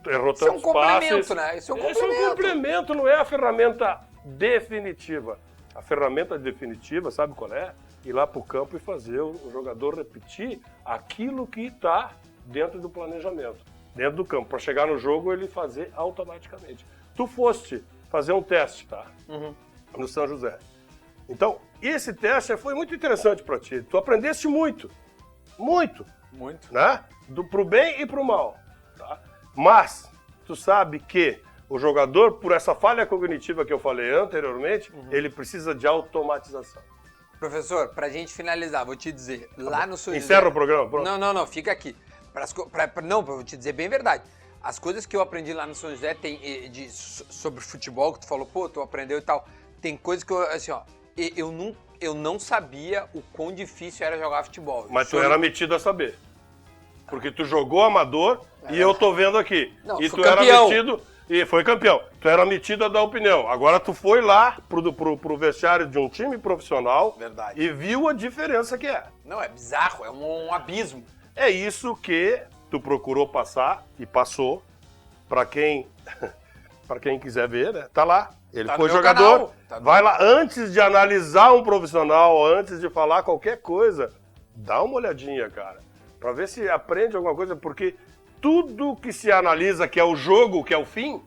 errou tantos passes. Isso é um complemento, né? Isso é um complemento, não é a ferramenta definitiva. A ferramenta definitiva, sabe qual é? Ir lá pro campo e fazer o jogador repetir aquilo que está dentro do planejamento, dentro do campo, para chegar no jogo ele fazer automaticamente. Tu foste fazer um teste, tá? Uhum. No São José. Então, esse teste foi muito interessante para ti. Tu aprendeste muito. Muito. Muito. Né? Pro bem e pro mal. Tá? Mas, tu sabe que o jogador, por essa falha cognitiva que eu falei anteriormente, ele precisa de automatização. Professor, pra gente finalizar, vou te dizer, lá no São José... Encerra o programa? Pronto. Não, fica aqui. Não, vou te dizer bem a verdade. As coisas que eu aprendi lá no São José sobre futebol, que tu falou, pô, tu aprendeu e tal, tem coisas que eu, assim, ó, eu não sabia o quão difícil era jogar futebol. Mas tu era metido a saber. Porque tu jogou amador e eu tô vendo aqui. Não, e tu campeão. Era metido e foi campeão. Tu era metido a dar opinião. Agora tu foi lá pro vestiário de um time profissional. Verdade. E viu a diferença que é. Não, é bizarro, é um abismo. É isso que tu procurou passar e passou para quem quiser ver, né? Tá lá. Ele tá foi jogador. Vai lá, antes de analisar um profissional, antes de falar qualquer coisa, dá uma olhadinha, cara, para ver se aprende alguma coisa, porque tudo que se analisa, que é o jogo, que é o fim,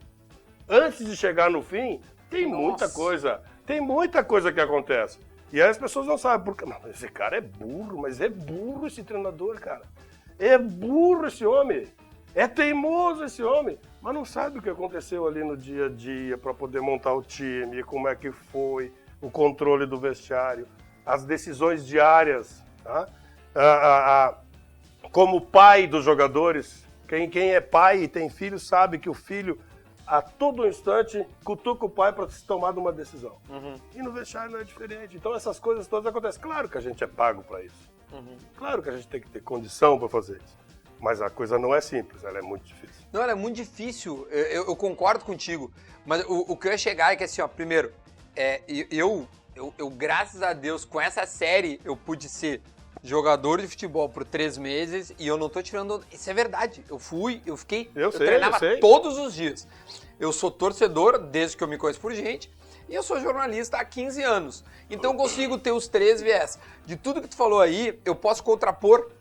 antes de chegar no fim, tem muita coisa que acontece. E aí as pessoas não sabem, porque esse cara é burro, mas é burro esse treinador, cara. É burro esse homem. É teimoso esse homem, mas não sabe o que aconteceu ali no dia a dia para poder montar o time, como é que foi, o controle do vestiário, as decisões diárias, tá? Como pai dos jogadores, quem é pai e tem filho sabe que o filho a todo instante cutuca o pai para se tomar uma decisão. E no vestiário não é diferente. Então essas coisas todas acontecem. Claro que a gente é pago para isso. Claro que a gente tem que ter condição para fazer isso. Mas a coisa não é simples, ela é muito difícil. Não, ela é muito difícil, eu concordo contigo. Mas o que eu ia chegar é que assim, ó, primeiro, eu, graças a Deus, com essa série, eu pude ser jogador de futebol por 3 meses e eu não tô tirando... Isso é verdade. Eu treinava todos os dias. Eu sou torcedor desde que eu me conheço por gente e eu sou jornalista há 15 anos. Então eu consigo ter os 3 viés. De tudo que tu falou aí, eu posso contrapor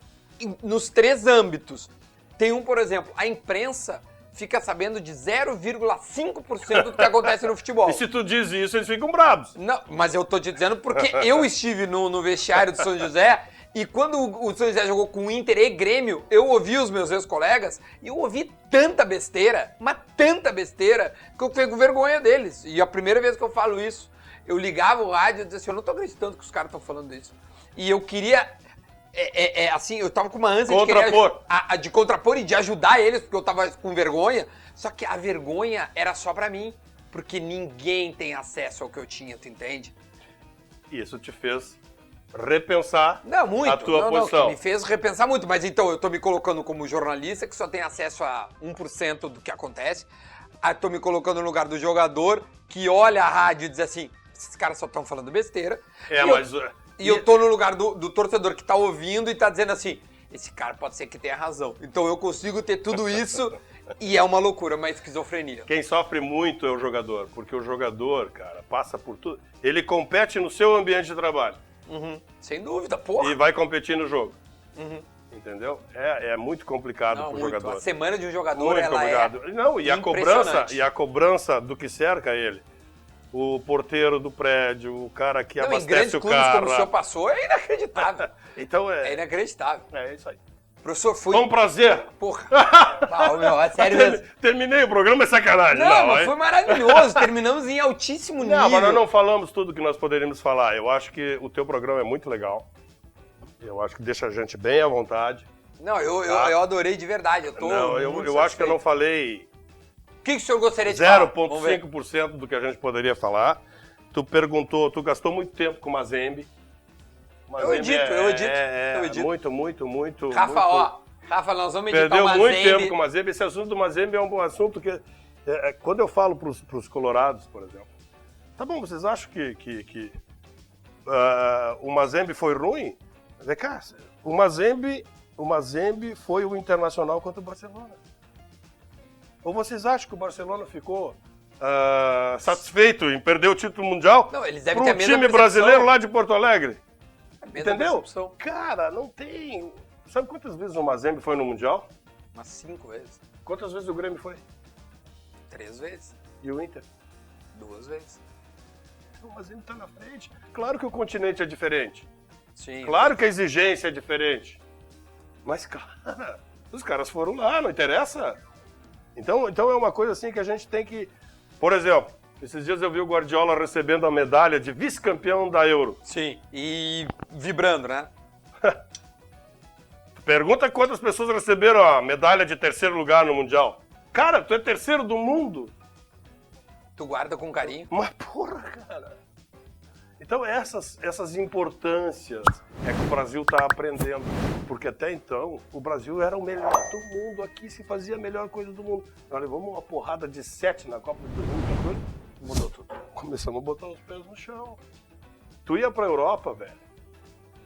nos 3 âmbitos. Tem por exemplo, a imprensa fica sabendo de 0,5% do que acontece no futebol. E se tu diz isso, eles ficam bravos. Não, mas eu tô te dizendo porque eu estive no vestiário do São José e quando o São José jogou com o Inter e Grêmio, eu ouvi os meus ex-colegas e eu ouvi tanta besteira, mas tanta besteira, que eu fiquei com vergonha deles. E a primeira vez que eu falo isso, eu ligava o rádio e dizia assim, eu não tô acreditando que os caras estão falando isso. E eu queria... assim, eu tava com uma ânsia de contrapor e de ajudar eles, porque eu tava com vergonha. Só que a vergonha era só pra mim, porque ninguém tem acesso ao que eu tinha, tu entende? Isso te fez repensar a tua posição. posição. Me fez repensar muito, mas então eu tô me colocando como jornalista que só tem acesso a 1% do que acontece. Aí tô me colocando no lugar do jogador que olha a rádio e diz assim, esses caras só estão falando besteira. E eu tô no lugar do torcedor que tá ouvindo e tá dizendo assim, esse cara pode ser que tenha razão. Então eu consigo ter tudo isso e é uma loucura, uma esquizofrenia. Quem sofre muito é o jogador, porque o jogador, cara, passa por tudo. Ele compete no seu ambiente de trabalho. Sem dúvida, porra. E vai competir no jogo. Entendeu? É muito complicado pro jogador. A semana de um jogador, muito ela complicado. Não, e a cobrança do que cerca ele. O porteiro do prédio, o cara que abastece o carro. Como o senhor passou, é inacreditável. Então é inacreditável. É isso aí. Professor, foi... Foi um prazer. Porra. É sério mesmo. Terminei o programa, é sacanagem. Não, mas foi maravilhoso. Terminamos em altíssimo nível. Não, mas nós não falamos tudo que nós poderíamos falar. Eu acho que o teu programa é muito legal. Eu acho que deixa a gente bem à vontade. Não, eu adorei de verdade. Eu acho que eu não falei... O que o senhor gostaria de falar? 0,5% do que a gente poderia falar. Tu perguntou, tu gastou muito tempo com o Mazembe. Eu edito. Muito. Rafa, nós vamos editar perdeu o Mazembe. Muito tempo com o Mazembe. Esse assunto do Mazembe é um assunto que... quando eu falo pros colorados, por exemplo, tá bom, vocês acham que o Mazembe foi ruim? Vem cá, o Mazembe foi o Internacional contra o Barcelona. Ou vocês acham que o Barcelona ficou satisfeito em perder o título mundial para um time brasileiro lá de Porto Alegre? Entendeu? Percepção. Cara, não tem... Sabe quantas vezes o Mazembe foi no Mundial? Umas 5 vezes. Quantas vezes o Grêmio foi? 3 vezes. E o Inter? 2 vezes. O Mazembe tá na frente. Claro que o continente é diferente. Sim. Claro que a exigência é diferente. Mas, cara, os caras foram lá, não interessa. Então é uma coisa assim que a gente tem que... Por exemplo, esses dias eu vi o Guardiola recebendo a medalha de vice-campeão da Euro. Sim, e vibrando, né? Pergunta quantas pessoas receberam a medalha de 3º lugar no Mundial. Cara, tu é 3º do mundo. Tu guarda com carinho. Mas porra, cara. Então essas importâncias é que o Brasil está aprendendo. Porque até então, o Brasil era o melhor do mundo. Aqui se fazia a melhor coisa do mundo. Nós levamos uma porrada de 7 na Copa do Mundo. Mudou tudo. Começamos a botar os pés no chão. Tu ia pra Europa, velho.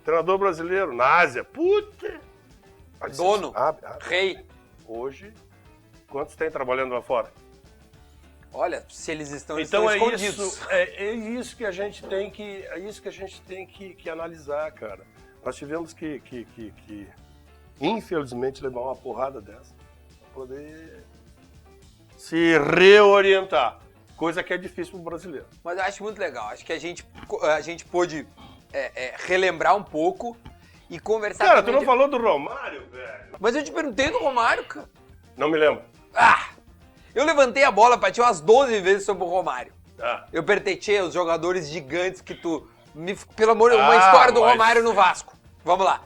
Treinador brasileiro, na Ásia. Puta! Dono. Rei. Hoje, quantos tem trabalhando lá fora? Olha, se eles estão escondidos. É isso que a gente tem que analisar, cara. Nós tivemos que infelizmente, levar uma porrada dessa para poder se reorientar. Coisa que é difícil para o brasileiro. Mas eu acho muito legal. Acho que a gente pôde relembrar um pouco e conversar... Cara, tu não falou do Romário, velho? Mas eu te perguntei do Romário, cara. Não me lembro. Eu levantei a bola pra ti umas 12 vezes sobre o Romário. Ah. Eu perguntei os jogadores gigantes que tu... Pelo amor de Deus, uma história do Romário no Vasco. Vamos lá.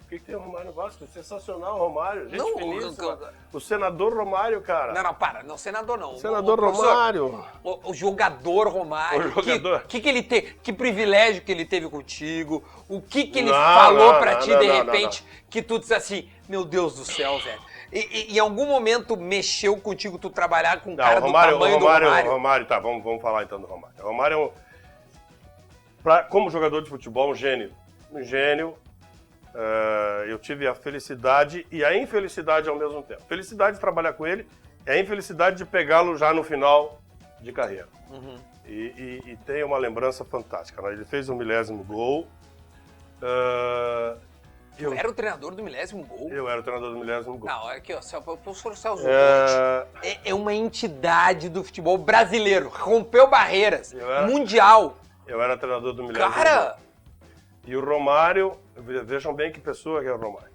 Por que tem o Romário no Vasco? Sensacional o Romário, gente Não, finíssima. O senador Romário, cara. Não, para, não, senador não. O senador professor, Romário. O jogador Romário. O jogador. Que ele teve, que privilégio que ele teve contigo, o que ele Não, falou não, pra não, ti não, de não, repente, que tu disse assim, meu Deus do céu, velho. E em algum momento mexeu contigo tu trabalhar com um cara do tamanho do Romário? Romário, tá, vamos falar então do Romário. O Romário é como jogador de futebol, um gênio. Um gênio. Eu tive a felicidade e a infelicidade ao mesmo tempo. Felicidade de trabalhar com ele e a infelicidade de pegá-lo já no final de carreira. Uhum. E tem uma lembrança fantástica, né? Ele fez o 1000º gol. Tu era o treinador do 1000º gol? Eu era o treinador do 1000º gol. Não, aqui, ó, o professor Celso Rotti é uma entidade do futebol brasileiro. Rompeu barreiras. Mundial. Eu era treinador do 1000º Cara! gol. E o Romário, vejam bem que pessoa que é o Romário.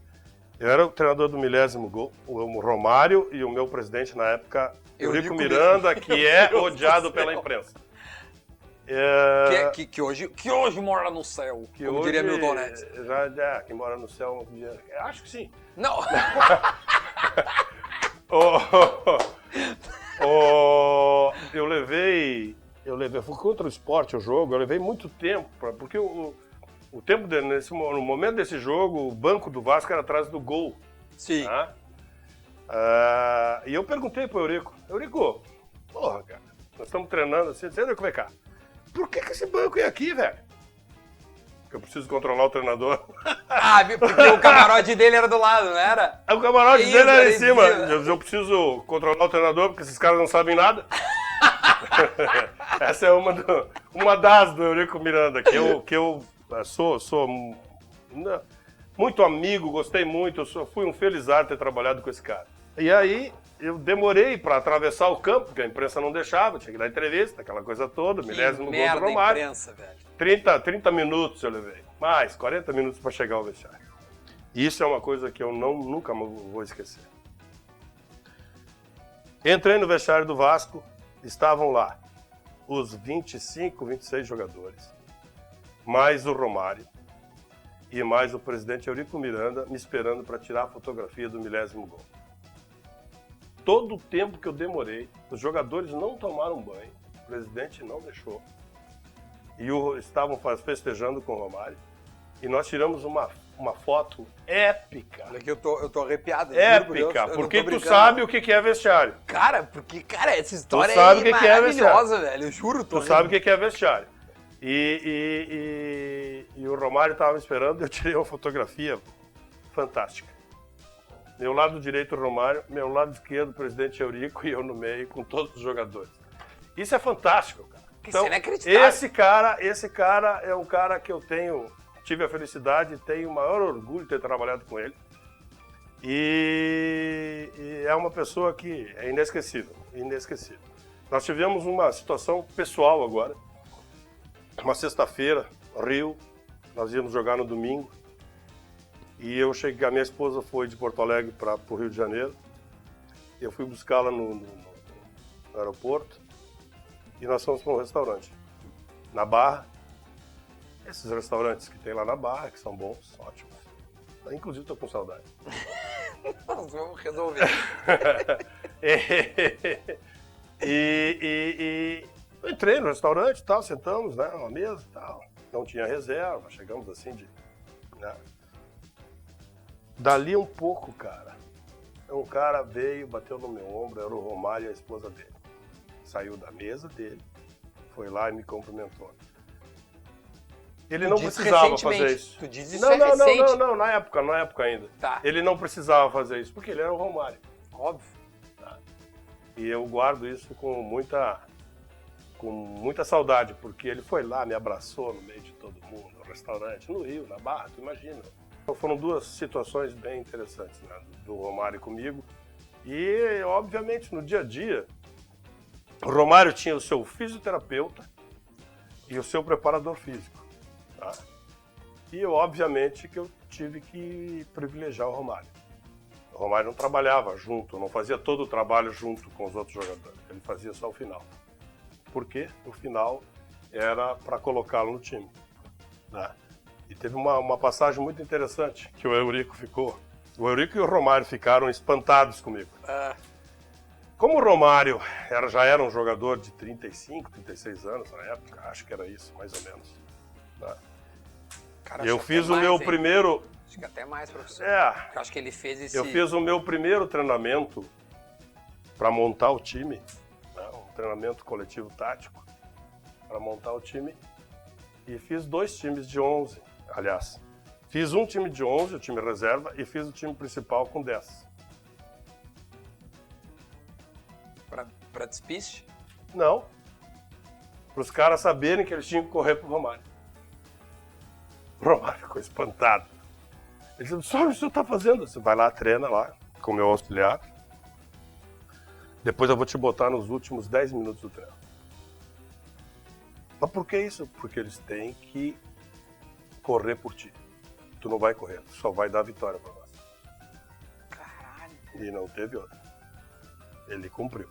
Eu era o treinador do 1000º gol, o Romário e o meu presidente na época, Eurico Miranda, que é odiado pela imprensa. Que hoje mora no céu, Que como hoje, diria Milton Neves. Que mora no céu um dia. Acho que sim. Não. Foi contra o esporte o jogo, eu levei muito tempo, porque o tempo no momento desse jogo, o banco do Vasco era atrás do gol. Sim. Tá? E eu perguntei pro Eurico, porra, cara, nós estamos treinando assim, Eurico, vem cá, por que esse banco é aqui, velho? Porque eu preciso controlar o treinador. Porque o camarote dele era do lado, não era? O camarote dele era em cima. Dia. Eu preciso controlar o treinador, porque esses caras não sabem nada. Essa é uma das do Eurico Miranda, que eu sou muito amigo, gostei muito, fui um felizardo ter trabalhado com esse cara. E aí eu demorei para atravessar o campo, porque a imprensa não deixava, tinha que dar entrevista, aquela coisa toda, 1000º gol do Romário. Imprensa, velho. 30 minutos eu levei, mais 40 minutos para chegar ao vestiário. Isso é uma coisa que eu nunca vou esquecer. Entrei no vestiário do Vasco, estavam lá os 25, 26 jogadores, mais o Romário e mais o presidente Eurico Miranda me esperando para tirar a fotografia do 1000º gol. Todo o tempo que eu demorei, os jogadores não tomaram banho, o presidente não deixou, e estavam festejando com o Romário, e nós tiramos uma foto épica. Olha aqui, eu tô arrepiado. Épica, porque tu sabe o que é vestiário. Cara, essa história é maravilhosa, velho. Eu juro. Tu sabe o que é vestiário. E o Romário estava me esperando e eu tirei uma fotografia fantástica. Meu lado direito, o Romário, meu lado esquerdo, o presidente Eurico, e eu no meio, com todos os jogadores. Isso é fantástico, cara. Então, esse cara é um cara que eu tive a felicidade e tenho o maior orgulho de ter trabalhado com ele. E é uma pessoa que é inesquecível, inesquecível. Nós tivemos uma situação pessoal agora. Uma sexta-feira, Rio, nós íamos jogar no domingo. E a minha esposa foi de Porto Alegre para o Rio de Janeiro. Eu fui buscá-la no aeroporto e nós fomos para um restaurante, na Barra. Esses restaurantes que tem lá na Barra, que são bons, ótimos. Inclusive, estou com saudade. Nós vamos resolver. Eu entrei no restaurante e tal, sentamos, né, numa mesa e tal. Não tinha reserva, chegamos assim né. Dali um pouco, cara, um cara veio, bateu no meu ombro, era o Romário e a esposa dele. Saiu da mesa dele, foi lá e me cumprimentou. Ele não precisava fazer isso. Tu diz isso recente. Não, na época ainda. Tá. Ele não precisava fazer isso, porque ele era o Romário. Óbvio. Tá. E eu guardo isso com muita saudade, porque ele foi lá, me abraçou no meio de todo mundo, no restaurante, no Rio, na Barra, tu imagina. Então, foram duas situações bem interessantes, né, do Romário comigo. E, obviamente, no dia a dia, o Romário tinha o seu fisioterapeuta e o seu preparador físico. Tá? E, obviamente, que eu tive que privilegiar o Romário. O Romário não trabalhava junto, não fazia todo o trabalho junto com os outros jogadores. Ele fazia só o final. Por quê? O final era para colocá-lo no time. Né? E teve uma passagem muito interessante que o Eurico ficou. O Eurico e o Romário ficaram espantados comigo. Como o Romário já era um jogador de 35, 36 anos na época, acho que era isso, mais ou menos. Né? Cara, Eu acho fiz até o mais, meu hein? primeiro... Acho que até mais, professor. É, Eu acho que ele fez esse... eu fiz o meu primeiro treinamento para montar o time, né? Um treinamento coletivo tático para montar o time, e fiz 2 times de 11, aliás. Fiz um time de 11, o time reserva, e fiz o time principal com 10. Pra despiste? Não. Para os caras saberem que eles tinham que correr pro Romário. O Romário ficou espantado. Ele disse, só o que o senhor está fazendo? Você vai lá, treina lá, com o meu auxiliar. Depois eu vou te botar nos últimos 10 minutos do treino. Mas por que isso? Porque eles têm que correr por ti. Tu não vai correr, tu só vai dar vitória para nós. Caralho. E não teve outra. Ele cumpriu.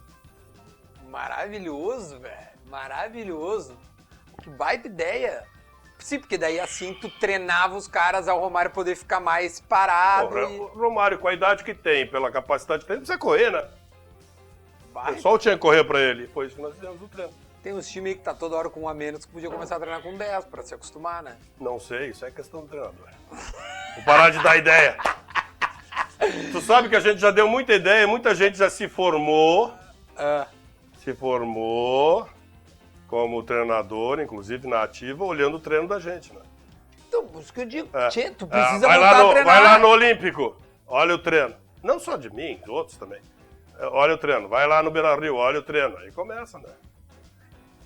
Maravilhoso, velho. Maravilhoso. Que baita ideia. Sim, porque daí assim tu treinava os caras ao Romário poder ficar mais parado. O Romário, com a idade que tem, pela capacidade que tem, não precisa correr, né? Vai. Só tinha que correr para ele. Foi isso que nós fizemos no treino. Tem uns times aí que tá toda hora com um a menos que podia começar a treinar com 10 pra se acostumar, né? Não sei, isso é questão do treinador. Vou parar de dar ideia. Tu sabe que a gente já deu muita ideia, muita gente já se formou. Se formou como treinador, inclusive na ativa, olhando o treino da gente, né? Então, por isso que eu digo, É. tchê, tu precisa vai voltar lá a no, treinar. vai lá no Olímpico, olha o treino. Não só de mim, de outros também. Olha o treino. Vai lá no Beira-Rio, olha o treino. Aí começa, né?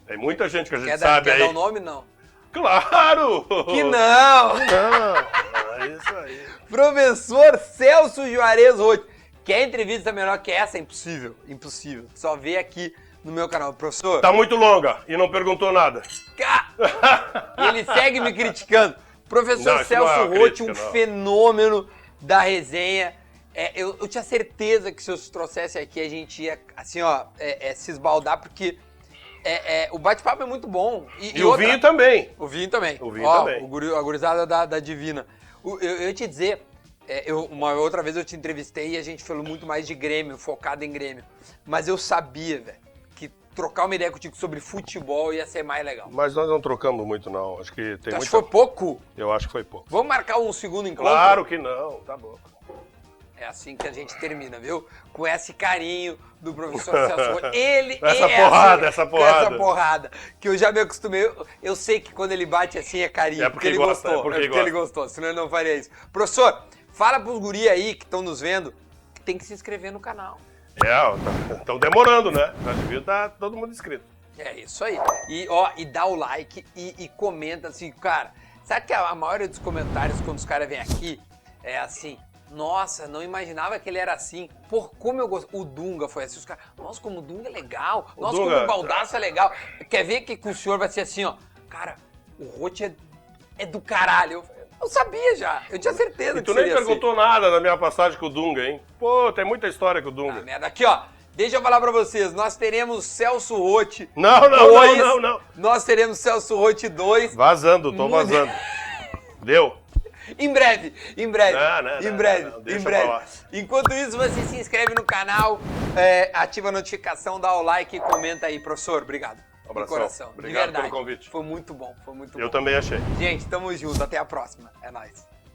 Tem muita gente que a gente sabe quer aí. dar o nome, não? Claro! Que não! Não, é isso aí. Professor Celso Juarez Rotti. Quer entrevista melhor que essa? Impossível. Impossível. Só vê aqui no meu canal. Professor... Tá muito longa e não perguntou nada. E ele segue me criticando. Professor Não, isso não é Celso uma Rotti, crítica, um não. fenômeno da resenha. Eu tinha certeza que se eu trouxesse aqui, a gente ia, assim, ó, se esbaldar, porque o bate-papo é muito bom. E o vinho também. O vinho também. O vinho Ó, também. A gurizada da Divina. Eu ia te dizer, uma outra vez eu te entrevistei e a gente falou muito mais de Grêmio, focado em Grêmio. Mas eu sabia, velho, que trocar uma ideia contigo sobre futebol ia ser mais legal. Mas nós não trocamos muito, não. Acho que tem Tu acha muita... que foi pouco? Eu acho que foi pouco. Vamos marcar um segundo encontro? Claro que não, tá bom. É assim que a gente termina, viu? Com esse carinho do professor Celso Rotti. Ele Essa é porrada, assim, essa com porrada. essa porrada. Que eu já me acostumei. Eu sei que quando ele bate assim é carinho. É porque ele gosta, gostou. é porque ele gostou, senão ele não faria isso. Professor, fala pros guri aí que estão nos vendo que tem que se inscrever no canal. Estão demorando, né? Já devia estar todo mundo inscrito. É isso aí. E dá o like e comenta assim, cara. Sabe que a maioria dos comentários quando os caras vêm aqui é assim... Nossa, não imaginava que ele era assim. Por como eu gosto. O Dunga foi assim. Os caras, nossa, como o Dunga é legal. Nossa, Dunga, como o Baldasso é legal. Quer ver que com o senhor vai ser assim, ó. Cara, o Rotti é do caralho. Eu sabia já. Eu tinha certeza E que tu nem seria perguntou nada da minha passagem com o Dunga, hein? Pô, tem muita história com o assim. Ah, Dunga. merda. Aqui, ó. Deixa eu falar pra vocês. Nós teremos Celso Rotti Não. 2. Nós teremos Celso Rotti 2. Vazando, tô vazando. Deu? Em breve. Não, Em deixa breve. pra lá. Enquanto isso, você se inscreve no canal, ativa a notificação, dá o like e comenta aí. Professor, obrigado. Um abração. De coração. Obrigado de verdade. pelo convite. Foi muito bom, foi muito Eu bom. também achei. Gente, tamo junto. Até a próxima. É nóis.